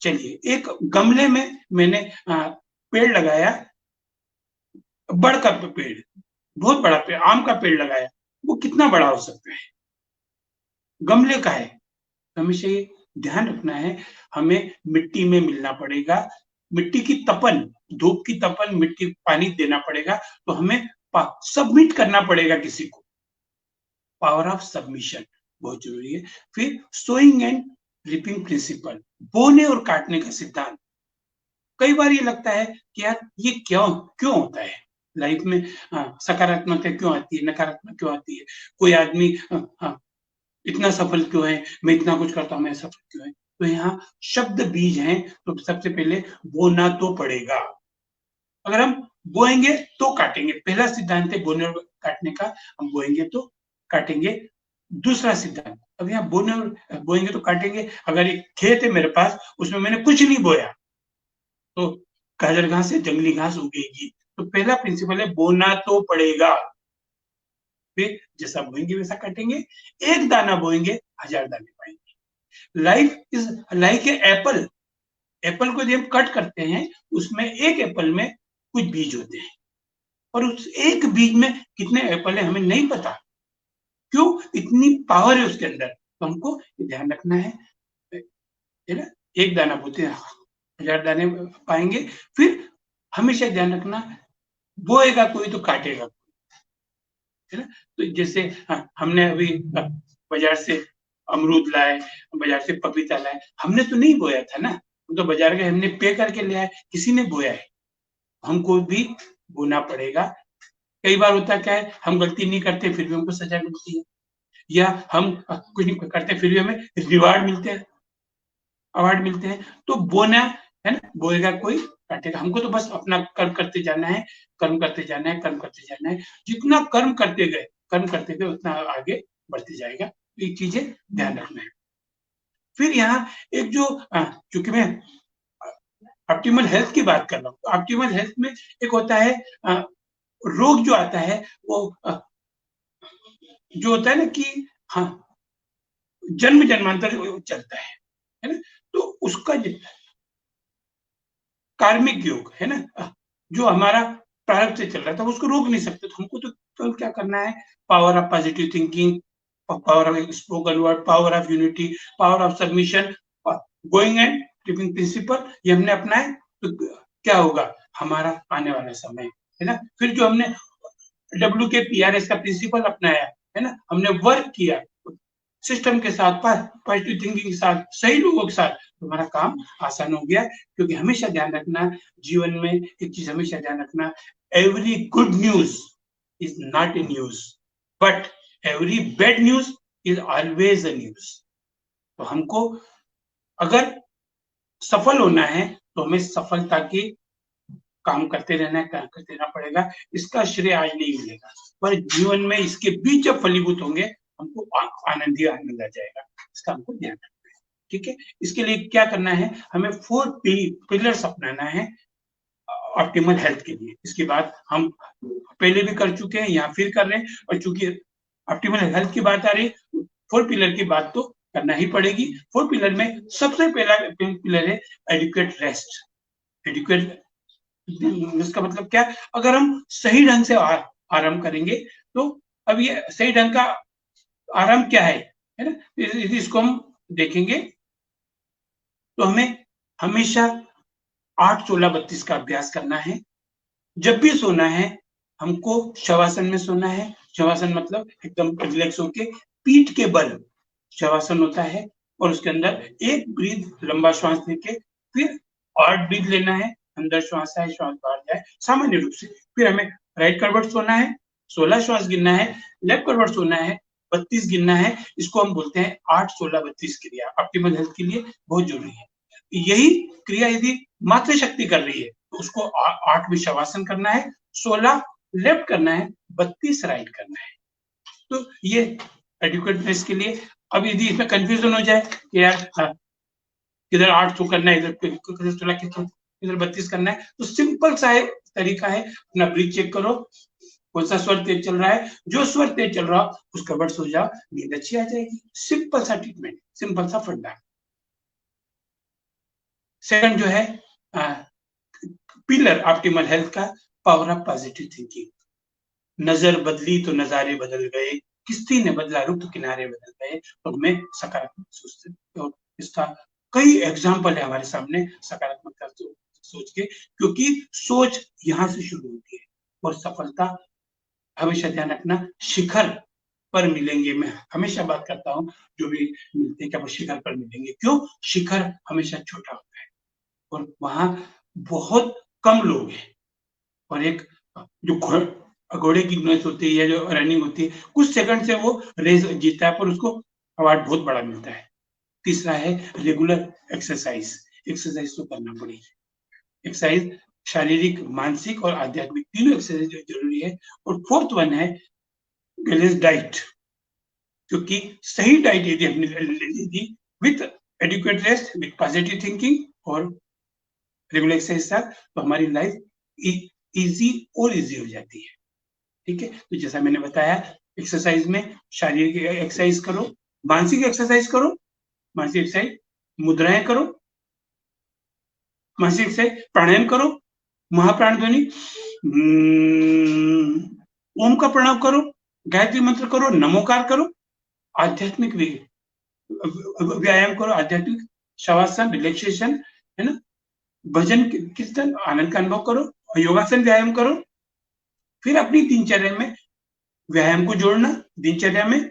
चलिए, एक गमले में मैंने पेड़ लगाया, बड़ का पेड़, बहुत बड़ा पेड़, आम का पेड़ लगाया, वो कितना बड़ा हो सकता है? गमले का है। हमेशा ये ध्यान रखना है, हमें मिट्टी में मिलना पड़ेगा, मिट्टी की तपन, धूप की तपन, मिट्टी पानी देना पड़ेगा, तो हमें सबमिट करना पड़ेगा किसी को। पावर ऑफ सबमिशन बहुत जरूरी है। फिर सोइंग एंड रिपिंग प्रिंसिपल, बोने और काटने का सिद्धांत। कई बार ये लगता है कि यार ये क्यों क्यों होता है लाइफ में, सकारात्मकता क्यों आती है, नकारात्मक क्यों आती है, कोई आदमी इतना सफल क्यों है, मैं इतना कुछ करता हूं, मैं सफल क्यों है। तो यहाँ शब्द बीज हैं, तो सबसे पहले बोना तो पड़ेगा। अगर हम बोएंगे तो काटेंगे, पहला सिद्धांत है बोने और काटने का, हम बोएंगे तो काटेंगे। दूसरा सिद्धांत, अब यहाँ बोने और बोएंगे तो काटेंगे, अगर एक खेत है मेरे पास, उसमें मैंने कुछ नहीं बोया तो काजर घास से जंगली घास उगेगी। तो पहला प्रिंसिपल है बोना तो पड़ेगा, फिर जैसा बोएंगे वैसा काटेंगे। एक दाना बोएंगे 1000 दाने पाएंगे। Life is like a Apple. Apple को जब हम कट करते हैं, उसमें एक एप्पल में कुछ बीज होते हैं, और उस एक बीज में कितने एप्पल है हमें नहीं पता। क्यों? इतनी पावर है उसके अंदर। तो हमको ध्यान रखना है ना। एक दाना बोते हैं 1000 दाने पाएंगे। फिर हमेशा ध्यान रखना, बोएगा कोई तो काटेगा, है ना। तो जैसे हमने अभी बाजार से अमरूद लाए, बाजार से पपीता लाए, हमने तो नहीं बोया था ना, तो बाजार गए, हमने पे करके ले आए, किसी ने बोया है। हमको भी बोना पड़ेगा। कई बार होता क्या है, हम गलती नहीं करते फिर भी हमको सजा मिलती है, या हम कुछ नहीं करते फिर भी हमें रिवार्ड मिलते हैं, अवार्ड मिलते हैं। तो बोना है ना, बोएगा कोई काटेगा। हमको तो बस अपना कर्म करते जाना है, कर्म करते जाना है, कर्म करते जाना है। जितना कर्म करते गए उतना आगे बढ़ते जाएगा। ये चीजें ध्यान रखना है। फिर यहाँ एक जो चूंकि मैं ऑप्टिमल हेल्थ की बात कर रहा हूँ, तो ऑप्टिमल हेल्थ में एक होता है रोग जो आता है वो जो होता है ना कि हाँ जन्म जन्मांतर चलता है ना, तो उसका कार्मिक योग है ना, जो हमारा प्रारब्ध से चल रहा था उसको रोक नहीं सकते। तो हमको तो क्या करना है, power of positive thinking, power of spoken word, power of unity, power of submission, going and keeping principle, ये हमने अपनाए तो क्या होगा हमारा आने वाला समय, है ना। फिर जो हमने WKPRS का प्रिंसिपल अपनाया है ना, हमने वर्क किया सिस्टम के साथ, पॉजिटिव थिंकिंग के साथ, सही लोगों के साथ, तुम्हारा काम आसान हो गया। क्योंकि हमेशा ध्यान रखना जीवन में एक चीज हमेशा ध्यान रखना, every good news is not a news, but every bad news is always a news. तो हमको अगर सफल होना है तो हमें सफलता की काम करते रहना है, काम करते रहना पड़ेगा। इसका श्रेय आज नहीं मिलेगा, पर जीवन में इसके बीच जब फलीभूत होंगे हमको आनंद ही आनंद आ जाएगा। इसका हमको ध्यान रखना है, ठीक है। इसके लिए क्या करना है, हमें 4 पिलर्स अपनाना है ऑप्टिमल हेल्थ के लिए। इसके बाद हम पहले भी कर चुके हैं, यहाँ फिर कर रहे हैं, और चूंकि ऑप्टिमल हेल्थ की बात आ रही है 4 पिलर की बात तो करना ही पड़ेगी। 4 पिलर में सबसे पहला पिलर है एडिक्वेट रेस्ट। एडिक्वेट इसका मतलब क्या, अगर हम सही ढंग से आराम करेंगे तो अब ये सही ढंग का आराम क्या है ना, इसको हम देखेंगे। तो हमें हमेशा 8-16-32 का अभ्यास करना है। जब भी सोना है हमको शवासन में सोना है। शवासन मतलब एकदम रिलैक्स होके पीठ के बल शवासन होता है, और उसके अंदर एक ब्रीथ लंबा श्वास लेके फिर और ब्रीथ लेना है, अंदर श्वास आए श्वास बाहर जाए सामान्य रूप से। फिर हमें राइट करवट सोना है, 16 श्वास गिनना है, लेफ्ट करवट सोना है, 32 गिनना है। इसको हम बोलते हैं 8-16-32 क्रिया। ऑप्टिमल हेल्थ के लिए बहुत जरूरी है। यही क्रिया यदि मातृशक्ति कर रही है तो उसको 8 में शवासन करना है, 16 लेफ्ट करना है, 32 राइट करना है। तो ये एडिक्वेटनेस के लिए। अब यदि इसमें कंफ्यूजन हो जाए कि यार किधर 8 तो करना है, इधर 16 इधर 32 करना है, तो सिंपल सा है तरीका है, अपना ब्रीथ चेक करो, कौन सा स्वर तेज चल रहा है, जो स्वर तेज चल रहा हो उसका वर्ड सो जाओ, नींद अच्छी आ जाएगी। सिंपल सा ट्रीटमेंट, सिंपल सा फंडा। सेकंड जो है पिलर ऑप्टिमल हेल्थ का, पावर ऑफ पॉजिटिव थिंकिंग। नजर बदली तो नजारे बदल गए, किस्ती ने बदला रुख तो किनारे बदल गए। तो हमें सकारात्मक सोचते, और इसका कई एग्जाम्पल है हमारे सामने सकारात्मक सोच के, क्योंकि सोच यहाँ से शुरू होती है। और सफलता हमेशा ध्यान रखना शिखर पर मिलेंगे। मैं हमेशा बात करता हूँ जो भी मिलते हैं क्या वो शिखर पर मिलेंगे। क्यों, शिखर हमेशा छोटा होता है और वहां बहुत कम लोग हैं। और एक जो घोड़े की नोच होती है, जो रनिंग होती है, कुछ सेकंड से वो रेस जीतता है पर उसको अवार्ड बहुत बड़ा मिलता है। तीसरा है रेगुलर एक्सरसाइज। एक्सरसाइज तो करना पड़ेगी। एक्सरसाइज शारीरिक, मानसिक और आध्यात्मिक तीनों एक्सरसाइज जरूरी है। और फोर्थ वन है बैलेंस डाइट, क्योंकि सही डाइट यदि हमने ले ली with adequate rest, with positive thinking और रेगुलर एक्सरसाइज, तो हमारी लाइफ इजी और इजी हो जाती है। ठीक है, तो जैसा मैंने बताया एक्सरसाइज में शारीरिक एक्सरसाइज करो, मानसिक एक्सरसाइज करो, मानसिक एक्सरसाइज मुद्राएं करो, मानसिक एक्सरसाइज प्राणायाम करो, महाप्राण ध्वनि, ओम का प्रणाम करो, गायत्री मंत्र करो, नमोकार करो, आध्यात्मिक व्यायाम करो, आध्यात्मिक शवासन रिलैक्सेशन, है ना, भजन कीर्तन आनंद का अनुभव करो, योगासन व्यायाम करो। फिर अपनी दिनचर्या में व्यायाम को जोड़ना, दिनचर्या में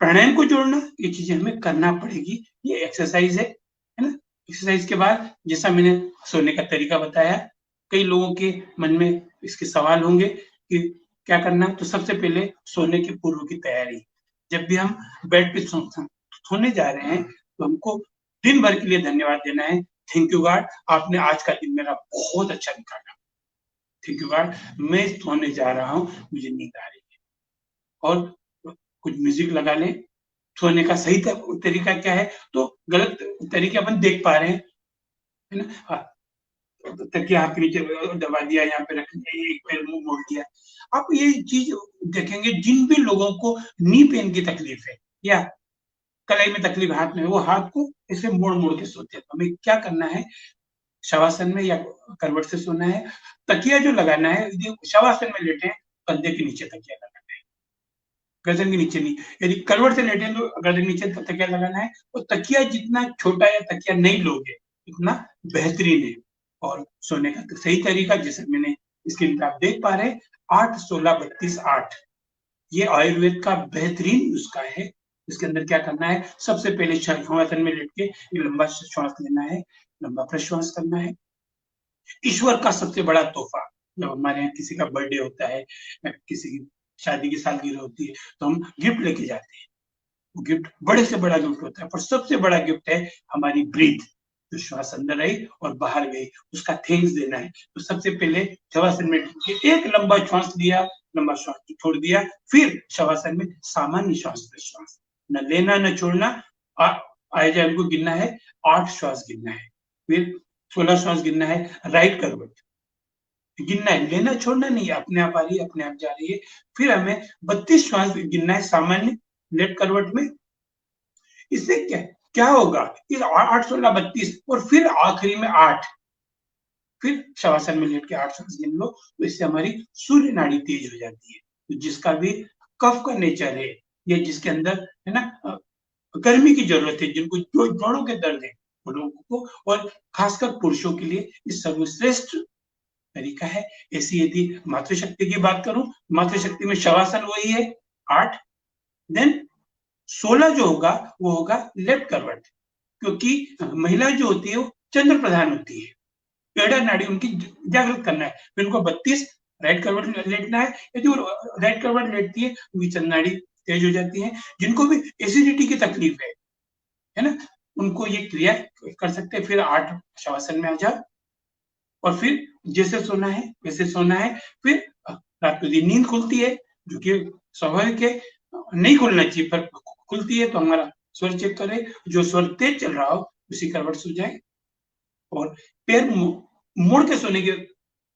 प्राणायाम को जोड़ना, ये चीजें हमें करना पड़ेगी। ये एक्सरसाइज है ना। एक्सरसाइज के बाद जैसा मैंने सोने का तरीका बताया, कई लोगों के मन में इसके सवाल होंगे कि क्या करना है? तो सबसे पहले सोने के पूर्व की तैयारी। जब भी हम बेड पे सोने जा रहे हैं तो हमको दिन भर के लिए धन्यवाद देना है। थैंक यू गॉड, आपने आज का दिन मेरा बहुत अच्छा निकाला। थैंक यू गॉड, मैं सोने जा रहा हूँ, मुझे नींद आ रही है। और कुछ म्यूजिक लगा लें। सोने का सही तरीका क्या है? तो गलत तरीके अपन देख पा रहे हैं, है ना? हाँ, तकिया हाथ के नीचे दबा दिया, यहाँ पे रख दिया, एक पैर मुंह मोड़ दिया। आप ये चीज देखेंगे, जिन भी लोगों को नी पेन की तकलीफ है या कलाई में तकलीफ हाथ में, वो हाथ को ऐसे मोड़ मोड़ के सोते हैं। तो हमें क्या करना है? शवासन में या करवट से सोना है। तकिया जो लगाना है, शवासन में लेटे हैं, कंधे के नीचे तकिया लगाना है, गर्दन के नीचे नहीं। यदि करवट से लेटे हैं तो गर्दन के नीचे तकिया लगाना है। और तकिया जितना छोटा या तकिया नहीं लोगे उतना बेहतरीन है। और सोने का सही तरीका, जैसे मैंने स्क्रीन पे आप देख पा रहे हैं, 8-16-32-8, ये आयुर्वेद का बेहतरीन नुस्खा है। इसके अंदर क्या करना है? सबसे पहले शवासन में लेट के लंबा श्वास लेना है, लंबा प्रश्वास करना है। ईश्वर का सबसे बड़ा तोहफा, जब हमारे यहाँ किसी का बर्थडे होता है, किसी की शादी की सालगिरह होती है, तो हम गिफ्ट लेके जाते हैं। वो गिफ्ट बड़े से बड़ा गिफ्ट होता है, पर सबसे बड़ा गिफ्ट है हमारी ब्रीथ। जो श्वास अंदर आई और बाहर गई, उसका थैंक्स देना है। तो सबसे पहले शवासन में एक लंबा श्वास लिया, लंबा श्वास छोड़ दिया, फिर शवासन में सामान्य श्वास प्रश्वास, न लेना न छोड़ना। आए जाए उनको गिनना है, 8 श्वास गिनना है, फिर 16 श्वास गिनना है। राइट करवट गिनना है, लेना छोड़ना नहीं, अपने आप आ रही है, अपने आप जा रही है। फिर हमें 32 श्वास गिनना है सामान्य लेफ्ट करवट में। इससे क्या क्या होगा? इस 8-16-32 और फिर आखिरी में 8, फिर शवासन में लेट के 8 श्वास गिन लो। तो इससे हमारी सूर्य नाड़ी तेज हो जाती है। तो जिसका भी कफ का नेचर है, या जिसके अंदर है ना गर्मी की जरूरत है, जिनको जोड़ों के दर्द है, उन लोगों को, और खासकर पुरुषों के लिए इस सर्वश्रेष्ठ तरीका है। ऐसी यदि मातृशक्ति की बात करूं, मातृशक्ति में शवासन वही है 8, देन 16 जो होगा वो होगा लेफ्ट करवट, क्योंकि महिला जो होती है वो चंद्र प्रधान होती है, पेड़ा नाड़ी उनकी जागृत करना है। फिर उनको 32 राइट करवट लेटना है। यदि वो राइट करवट लेटती है, उनकी चंद्र नाड़ी तेज हो जाती है। जिनको भी एसिडिटी की तकलीफ है ना, उनको ये क्रिया कर सकते हैं। फिर 8 शवासन में आ जाओ, और फिर जैसे सोना है वैसे सोना है। फिर रात को नींद खुलती है, जो कि स्वाभाविक है, नहीं खुलना चाहिए, पर खुलती है तो हमारा स्वर चेक करें। जो स्वर तेज चल रहा हो उसी करवट सो जाए। और पैर मोड़ के सोने की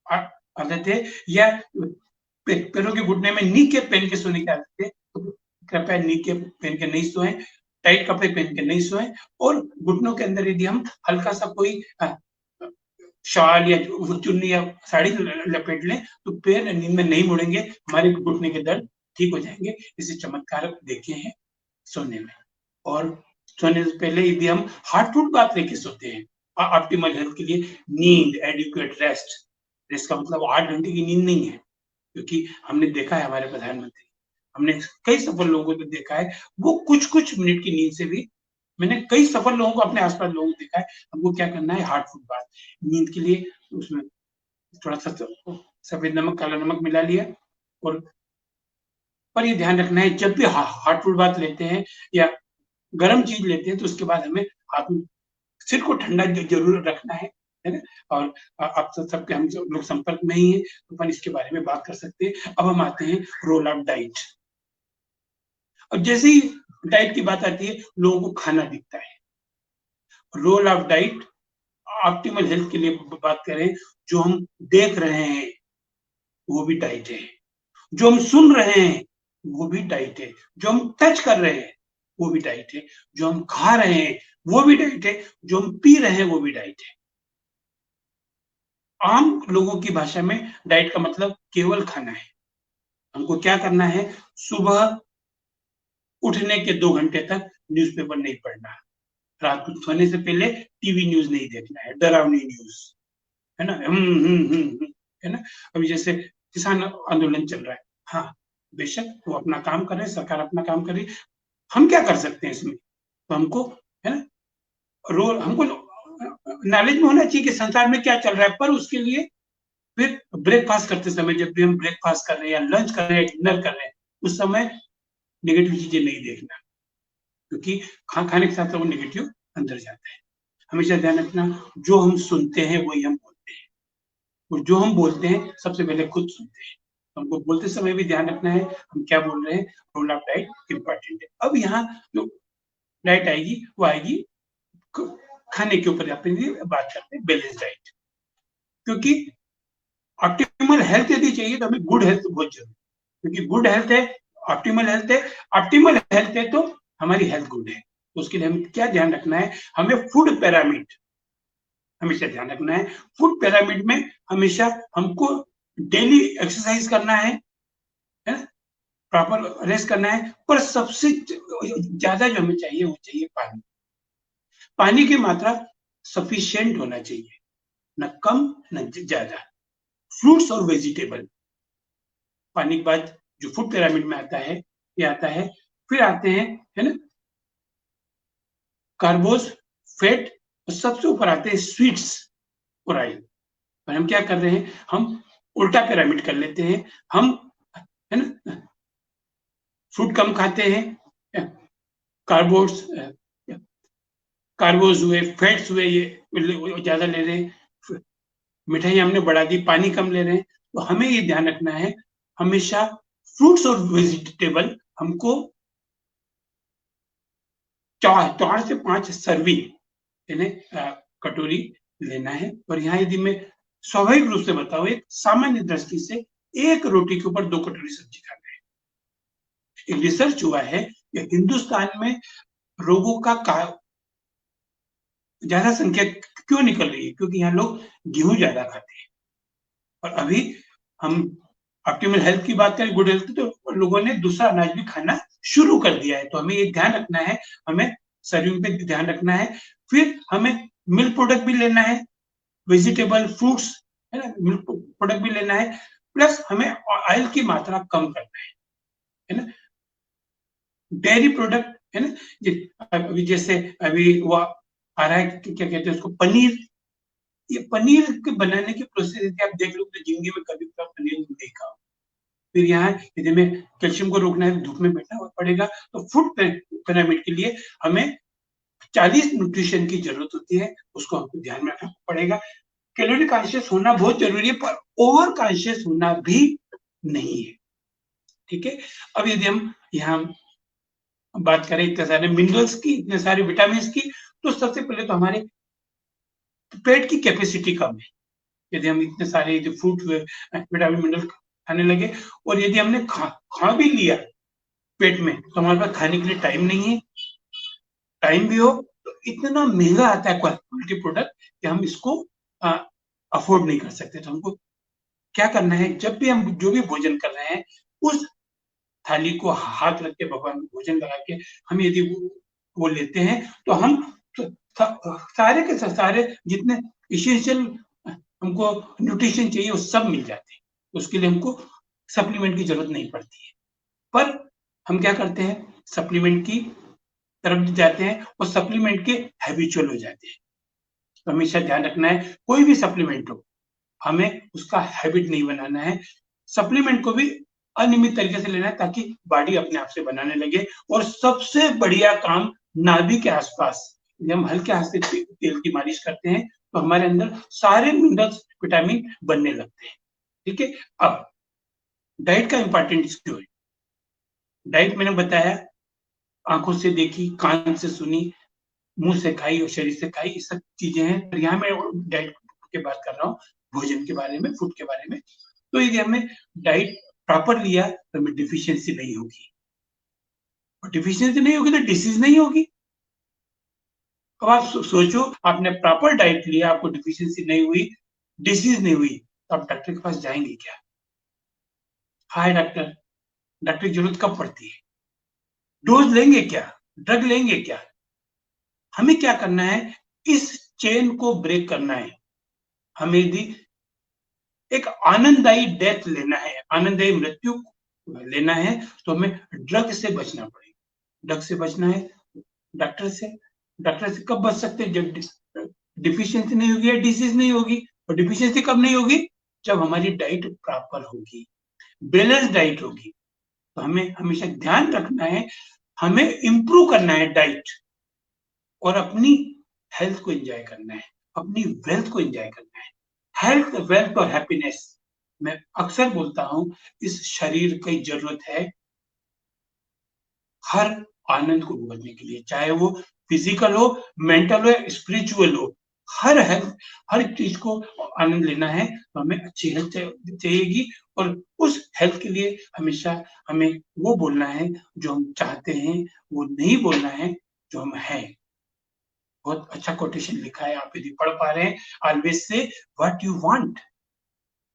आदत है, या पैरों के घुटने में नी के पहन के सोने की आदत है, तो कृपया नी के पहन के नहीं सोएं, टाइट कपड़े पहन के नहीं सोएं। और घुटनों के अंदर यदि हम हल्का सा कोई शॉल या चुन्नी या साड़ी लपेट लें तो पैर नींद में नहीं मुड़ेंगे, हमारे घुटने के दर्द ठीक हो जाएंगे। इसे चमत्कार देखे हैं सोने में। और सोने से पहले यदि हम हार्ट फूड बात लेके सोते हैं, ऑप्टिमल हेल्थ के लिए नींद, एडिक्वेट रेस्ट। रेस्ट का मतलब 8 घंटे की नींद नहीं है, क्योंकि हमने देखा है हमारे प्रधानमंत्री, हमने कई सफल लोगों को देखा है, वो कुछ मिनट की नींद से भी, मैंने कई सफल लोगों को अपने आसपास लोगों को देखा है। हमको क्या करना है? हार्ट फूड बात नींद के लिए, उसमें थोड़ा सा सफेद नमक, काला नमक मिला लिया। और पर ये ध्यान रखना है, जब भी हार्ट फूड बात लेते हैं या गर्म चीज लेते हैं, तो उसके बाद हमें हाथ में सिर को ठंडा जरूर रखना है ना। और आप सबके हम लोग संपर्क में ही है, तो अपन इसके बारे में बात कर सकते हैं। अब हम आते हैं रोल ऑफ डाइट। और जैसे ही डाइट की बात आती है, लोगों को खाना दिखता है। Role of diet optimal health के लिए बात करें, जो हम देख रहे हैं वो भी डाइट है, जो हम सुन रहे हैं वो भी डाइट है, जो हम टच कर रहे हैं वो भी डाइट है, जो हम खा रहे हैं वो भी डाइट है, जो हम पी रहे हैं वो भी डाइट है। आम लोगों की भाषा में डाइट का मतलब केवल खाना है। हमको क्या करना है? सुबह उठने के 2 घंटे तक न्यूज़पेपर नहीं पढ़ना, रात को सोने से पहले टीवी न्यूज नहीं देखना है, डरावनी न्यूज, है ना। है ना। अभी जैसे किसान आंदोलन चल रहा है, हाँ बेशक वो अपना काम कर रहे हैं, सरकार अपना काम कर रही है, हम क्या कर सकते हैं इसमें? तो हमको, है ना, रोल हमको नॉलेज में होना चाहिए कि संसार में क्या चल रहा है, पर उसके लिए फिर ब्रेकफास्ट करते समय, जब भी हम ब्रेकफास्ट कर रहे हैं या लंच कर रहे हैं, डिनर कर रहे हैं, उस समय नेगेटिव चीजें नहीं देखना, क्योंकि खाने के साथ वो नेगेटिव अंदर जाता है। हमेशा ध्यान रखना, जो हम सुनते हैं वही हम बोलते हैं, और जो हम बोलते हैं सबसे पहले खुद सुनते हैं। हमको बोलते समय भी ध्यान रखना है हम क्या बोल रहे हैं। रोल ऑफ डाइट इंपॉर्टेंट है। अब यहाँ जो डाइट आएगी वो आएगी खाने के ऊपर अपन बात करते हैं, बैलेंस डाइट। क्योंकि ऑप्टिमल हेल्थ यदि चाहिए तो हमें गुड हेल्थ बहुत जरूरी है, क्योंकि गुड हेल्थ है, ऑप्टिमल हेल्थ है, ऑप्टिमल हेल्थ है तो हमारी हेल्थ गुड है। तो उसके लिए हमें क्या ध्यान रखना है, हमें फूड पिरामिड हमेशा ध्यान रखना है। फूड पिरामिड में हमेशा हमको डेली एक्सरसाइज करना है ना, प्रॉपर रेस्ट करना है, पर सबसे ज्यादा जो हमें चाहिए वो चाहिए पानी। पानी की मात्रा सफिशिएंट होना चाहिए, न कम न ज्यादा। फ्रूट्स और वेजिटेबल, पानी के बाद जो फूड पिरामिड में आता है ये आता है। फिर आते हैं, है ना, कार्बोज, फैट, और सबसे ऊपर आते हैं स्वीट्स और ऑयल। और हम क्या कर रहे हैं, हम उल्टा पिरामिड कर लेते हैं। हम, है ना, फ्रूट कम खाते हैं, कार्बोज कार्बोज हुए, फैट्स हुए, ये ज्यादा ले रहे हैं, मिठाई हमने बढ़ा दी, पानी कम ले रहे हैं। तो हमें ये ध्यान रखना है हमेशा फ्रूट्स और वेजिटेबल हमको 4 से 5 सर्विंग कटोरी लेना है। और यहाँ यदि मैं स्वाभाविक रूप से बताऊं, एक सामान्य दृष्टि से एक रोटी के ऊपर 2 कटोरी सब्जी खाना है। एक रिसर्च हुआ है कि हिंदुस्तान में रोगों का ज्यादा संख्या क्यों निकल रही है, क्योंकि यहाँ लोग गेहूं ज्यादा खाते हैं। और अभी हम ऑप्टिमल हेल्थ की बात करें, गुड हेल्थ की, तो लोगों ने दूसरा अनाज भी खाना शुरू कर दिया है। तो हमें ये ध्यान रखना है, हमें सर्विंग पे ध्यान रखना है। फिर हमें मिल्क प्रोडक्ट भी लेना है, वेजिटेबल, फ्रूट्स, है ना, मिल्क प्रोडक्ट भी लेना है। प्लस हमें ऑयल की मात्रा कम करना है ना। डेयरी प्रोडक्ट, है ना, अभी जैसे अभी वो आ रहा है, क्या कहते हैं उसको, पनीर। ये पनीर के बनाने की प्रोसेस आप देख लो तो जिंदगी में कभी पनीर नहीं देखा। फिर यहाँ यदि हमें कैल्शियम को रोकना है, धूप में बैठना पड़ेगा। तो फूड पिरामिड के लिए हमें 40 न्यूट्रिशन की जरूरत होती है, उसको हमको ध्यान में रखना पड़ेगा। कैलोरी कॉन्शियस होना बहुत जरूरी है, पर ओवर कॉन्शियस होना भी नहीं है। ठीक है। अब यदि हम यहाँ बात करें इतने सारे मिनरल्स की, इतने सारे विटामिन की, तो सबसे पहले तो हमारे पेट की कैपेसिटी कम है। यदि हम इतने सारे जो फ्रूट विटामिन मिनरल खाने लगे, और यदि हमने खा भी लिया पेट में, तो हमारे पास खाने के लिए टाइम नहीं है। टाइम भी हो तो इतना महंगा आता है क्वालिटी प्रोडक्ट कि हम इसको अफोर्ड नहीं कर सकते। तो हमको क्या करना है, जब भी हम जो भी भोजन कर रहे हैं, उस थाली को हाथ रख के भगवान को भोजन लगा के हम यदि वो लेते हैं, तो हम सारे के सारे जितने इसेंशियल हमको न्यूट्रिशन चाहिए वो सब मिल जाते हैं। उसके लिए हमको सप्लीमेंट की जरूरत नहीं पड़ती है। पर हम क्या करते हैं, सप्लीमेंट की तरफ जाते हैं और सप्लीमेंट के हैबिचुअल हो जाते हैं। तो हमेशा ध्यान रखना है, कोई भी सप्लीमेंट हो, हमें उसका हैबिट नहीं बनाना है। सप्लीमेंट को भी अनियमित तरीके से लेना है, ताकि बॉडी अपने आप से बनाने लगे। और सबसे बढ़िया काम, नाभि के आसपास जब हम हल्के हाथ से तेल की मालिश करते हैं, तो हमारे अंदर सारे मिनरल्स, विटामिन बनने लगते हैं। ठीक है। अब डाइट का इंपॉर्टेंस क्यों है। डाइट मैंने बताया, आंखों से देखी, कान से सुनी, मुंह से खाई और शरीर से खाई, ये सब चीजें हैं। पर यहाँ मैं डाइट की बात कर रहा हूँ, भोजन के बारे में, फूड के बारे में। तो यदि हमने डाइट प्रॉपर लिया तो हमें डिफिशियंसी नहीं होगी, और डिफिशियंसी नहीं होगी तो डिसीज नहीं होगी। अब आप सोचो, आपने प्रॉपर डाइट लिया, आपको डिफिशियंसी नहीं हुई, डिसीज नहीं हुई, तो आप डॉक्टर के पास जाएंगे क्या। हाय डॉक्टर, डॉक्टर की जरूरत कब पड़ती है, डोज लेंगे क्या, ड्रग लेंगे क्या। हमें क्या करना है, इस चेन को ब्रेक करना है। हमें यदि एक आनंददायी डेथ लेना है, आनंददायी मृत्यु लेना है, तो हमें ड्रग से बचना पड़ेगा। ड्रग से बचना है डॉक्टर से। डॉक्टर से कब बच सकते हैं, जब डिफिशियंसी नहीं होगी या डिसीज नहीं होगी। और डिफिशियंसी कब नहीं होगी, जब हमारी डाइट प्रॉपर होगी, बैलेंस डाइट होगी, तो हमें हमेशा ध्यान रखना है, हमें इंप्रूव करना है डाइट और अपनी हेल्थ को एंजॉय करना है, अपनी वेल्थ को एंजॉय करना है। हेल्थ, वेल्थ और हैप्पीनेस, मैं अक्सर बोलता हूं, इस शरीर की जरूरत है हर आनंद को भुगतने के लिए, चाहे वो फिजिकल हो, मेंटल हो, स्पिरिचुअल हो। हर हेल्थ, हर चीज को आनंद लेना है तो हमें अच्छी हेल्थ चाहिएगी, और उस हेल्थ के लिए हमेशा हमें वो बोलना है जो हम चाहते हैं, वो नहीं बोलना है जो हम हैं। बहुत अच्छा कोटेशन लिखा है, आप यदि पढ़ पा रहे हैं, always say what you want,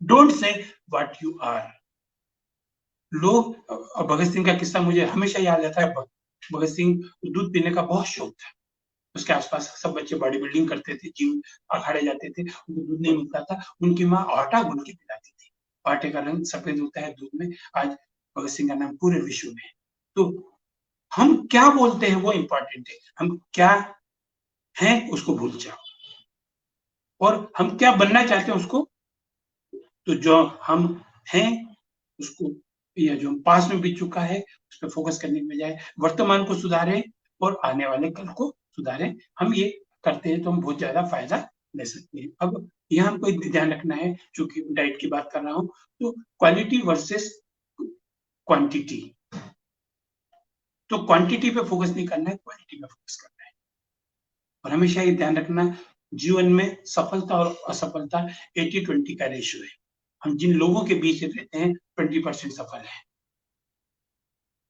don't say what you are. लोग, भगत सिंह का किस्सा मुझे हमेशा याद रहता है। भगत सिंह दूध पीने का बहुत शौक था, उसके आसपास सब बच्चे बॉडी बिल्डिंग करते थे, जिम अखाड़े जाते थे, उनको दूध नहीं मिलता था, उनकी माँ आटा गूंद के पिलाती थी। आटे का रंग सफेद होता है दूध में। आज भगत सिंह का नाम पूरे विश्व में है। तो हम क्या बोलते हैं वो इम्पोर्टेंट है, हम क्या हैं उसको भूल जाओ, और हम क्या बनना चाहते हैं उसको, तो जो हम हैं उसको, या जो पास में बीत चुका है उस पर फोकस करने के बजाय वर्तमान को सुधारें और आने वाले कल को सुधारें। हम ये करते हैं तो हम बहुत ज्यादा फायदा ले सकते हैं। अब यहाँ हमको ध्यान रखना है, चूंकि डाइट की बात कर रहा हूँ, तो क्वालिटी वर्सेस क्वांटिटी। तो क्वांटिटी पे फोकस नहीं करना है, क्वालिटी पे फोकस करना है। और हमेशा ये ध्यान रखना, जीवन में सफलता और असफलता 80-20 का रेशियो है। हम जिन लोगों के बीच रहते हैं 20% सफल है।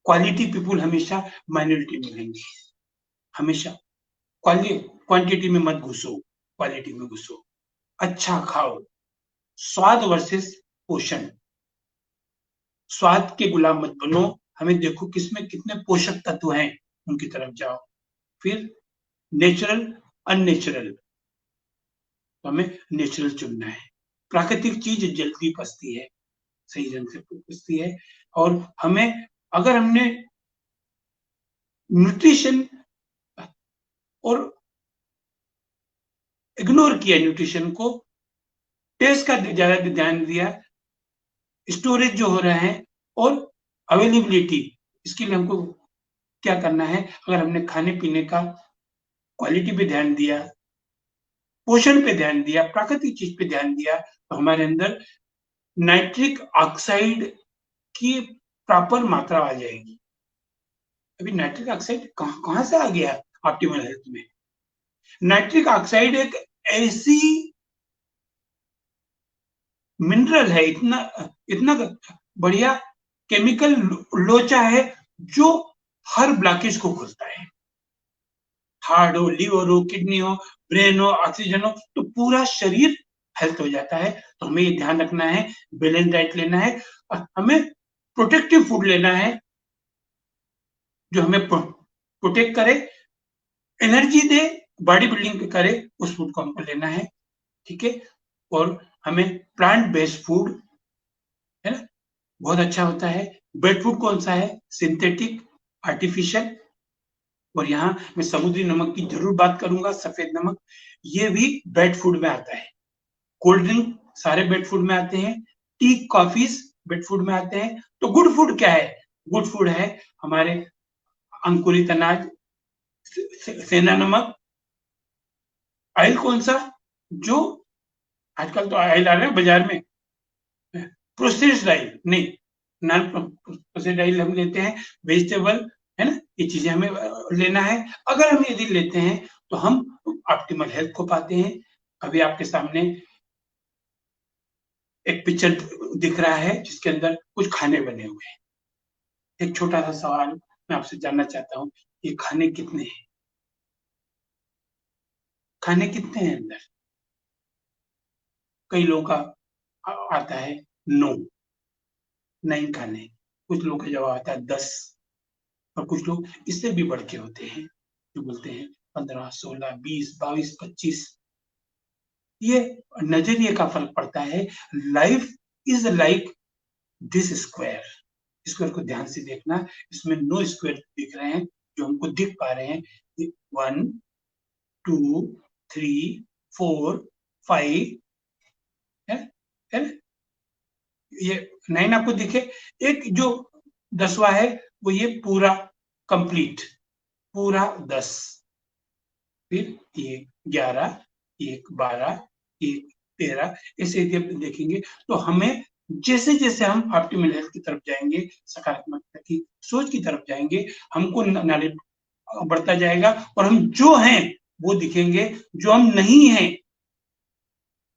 क्वालिटी पीपुल हमेशा माइनॉरिटी मिलेंगे, हमेशा। क्वांटिटी में मत घुसो, क्वालिटी में घुसो। अच्छा खाओ, स्वाद वर्सेस पोषण। स्वाद के गुलाम मत बनो, हमें देखो किसमें कितने पोषक तत्व हैं, उनकी तरफ जाओ। फिर नेचुरल, अननेचुरल, तो हमें नेचुरल चुनना है। प्राकृतिक चीज जल्दी पचती है, सही ढंग से पचती है। और हमें, अगर हमने न्यूट्रिशन और इग्नोर किया न्यूट्रिशन को, टेस्ट का ज्यादा ध्यान दिया, स्टोरेज जो हो रहा है और अवेलेबिलिटी, इसके लिए हमको क्या करना है, अगर हमने खाने पीने का क्वालिटी पे ध्यान दिया, पोषण पे ध्यान दिया, प्राकृतिक चीज पे ध्यान दिया, तो हमारे अंदर नाइट्रिक ऑक्साइड की प्रॉपर मात्रा आ जाएगी। अभी नाइट्रिक ऑक्साइड कहां से आ गया ऑप्टिमल हेल्थ में? नाइट्रिक ऑक्साइड एक ऐसी मिनरल है, इतना इतना बढ़िया केमिकल लोचा है, जो हर ब्लॉकेज को खोलता है। हार्ट हो, लिवर हो, किडनी हो, ब्रेन हो, ऑक्सीजन हो, तो पूरा शरीर हेल्थ हो जाता है। तो हमें ये ध्यान रखना है, बैलेंस डाइट लेना है, हमें प्रोटेक्टिव फूड लेना है जो हमें प्रोटेक्ट करे, एनर्जी दे, बॉडी बिल्डिंग करे, उस फूड को हमको लेना है। ठीक है। और हमें प्लांट बेस्ड फूड, है ना, बहुत अच्छा होता है। बेड फूड कौन सा है? Synthetic, artificial. और यहाँ मैं समुद्री नमक की जरूर बात करूंगा, सफेद नमक, ये भी बेड फूड में आता है। कोल्ड ड्रिंक सारे बेड फूड में आते हैं, टी कॉफीज बेड फूड में आते हैं। तो गुड फूड क्या है? गुड फूड है हमारे अंकुरित अनाज, सेना नमक। ऑयल कौन सा? जो आजकल तो ऑयल आ रहे हैं बाजार में, प्रोसेस्ड ऑयल नहीं, नॉन प्रोसेस्ड ऑयल हम लेते हैं, वेजिटेबल, है ना, ये चीजें हमें लेना है। अगर हम यदि लेते हैं तो हम ऑप्टिमल हेल्थ को पाते हैं। अभी आपके सामने एक पिक्चर दिख रहा है जिसके अंदर कुछ खाने बने हुए हैं। एक छोटा सा सवाल मैं आपसे जानना चाहता हूँ, ये खाने कितने हैं? खाने कितने हैं अंदर? कई लोगों का आता है 9, 9 खाने। कुछ लोगों का जवाब आता है 10, और कुछ लोग इससे भी बढ़ के होते हैं जो बोलते हैं 15, 16, 20, 22, 25। ये नजरिए का फर्क पड़ता है। Life is like this square, square को ध्यान से देखना, इसमें 9 स्क्वायर दिख रहे हैं जो हमको दिख पा रहे हैं। 1, 2, 3, 4, 5, है, है? ये 9 आपको दिखे, एक जो 10वां है वो ये पूरा कंप्लीट, पूरा 10, फिर ये 11, एक 12, एक 13, ऐसे यदि देखेंगे तो हमें जैसे जैसे हम ऑप्टिमल हेल्थ की तरफ जाएंगे, सकारात्मकता की सोच की तरफ जाएंगे, हमको नॉलेज बढ़ता जाएगा और हम जो हैं वो दिखेंगे, जो हम नहीं हैं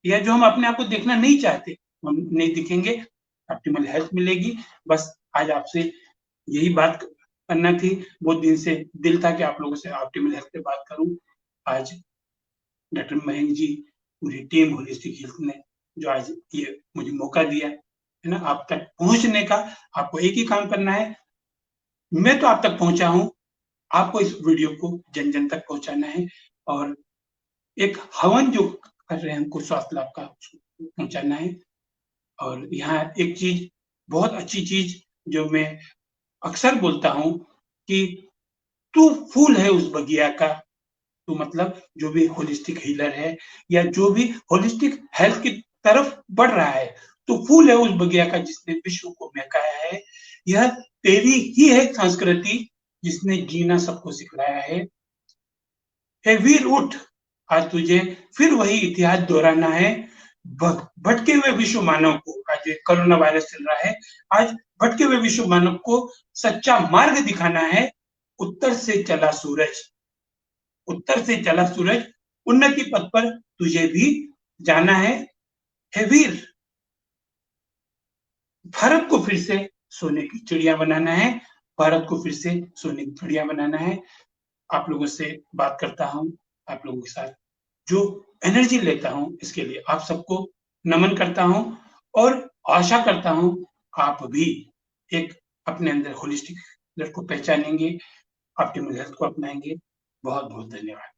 या जो हम अपने आप को देखना नहीं चाहते हम नहीं दिखेंगे, ऑप्टिमल हेल्थ मिलेगी। बस आज आपसे यही बात करना थी, बहुत दिन से दिल था कि आप लोगों से ऑप्टिमल हेल्थ पे बात करूं। आज डॉक्टर मयंक जी, पूरी टीम होलिस्टिक हेल्थ ने जो आज ये मुझे मौका दिया है ना आप तक पहुंचने का, आपको एक ही काम करना है, मैं तो आप तक पहुंचा हूं, आपको इस वीडियो को जन जन तक पहुंचाना है और एक हवन जो कर रहे हैं हमको स्वास्थ्य लाभ का पहुंचाना है। और यहाँ एक चीज, बहुत अच्छी चीज जो मैं अक्सर बोलता हूँ कि तू फूल है उस बगिया का, तो मतलब जो भी होलिस्टिक हीलर है या जो भी होलिस्टिक हेल्थ की तरफ बढ़ रहा है, तो फूल है उस बगिया का जिसने विश्व को महकाया है। यह तेरी ही है संस्कृति जिसने जीना सबको सिखलाया है। हे वीर उठ, आज तुझे फिर वही इतिहास दोहराना है। भटके हुए विश्व मानव को, आज कोरोना वायरस चल रहा है, आज भटके हुए विश्व मानव को सच्चा मार्ग दिखाना है। उत्तर से चला सूरज, उत्तर से चला सूरज, उन्नति पथ पर तुझे भी जाना है। हे वीर, भारत को फिर से सोने की चिड़िया बनाना है, भारत को फिर से सोने की चिड़िया बनाना है। आप लोगों से बात करता हूँ, आप लोगों के साथ जो एनर्जी लेता हूँ, इसके लिए आप सबको नमन करता हूँ और आशा करता हूँ आप भी एक अपने अंदर होलिस्टिक हेल्थ को पहचानेंगे, ऑप्टिमल हेल्थ को अपनाएंगे। बहुत बहुत धन्यवाद।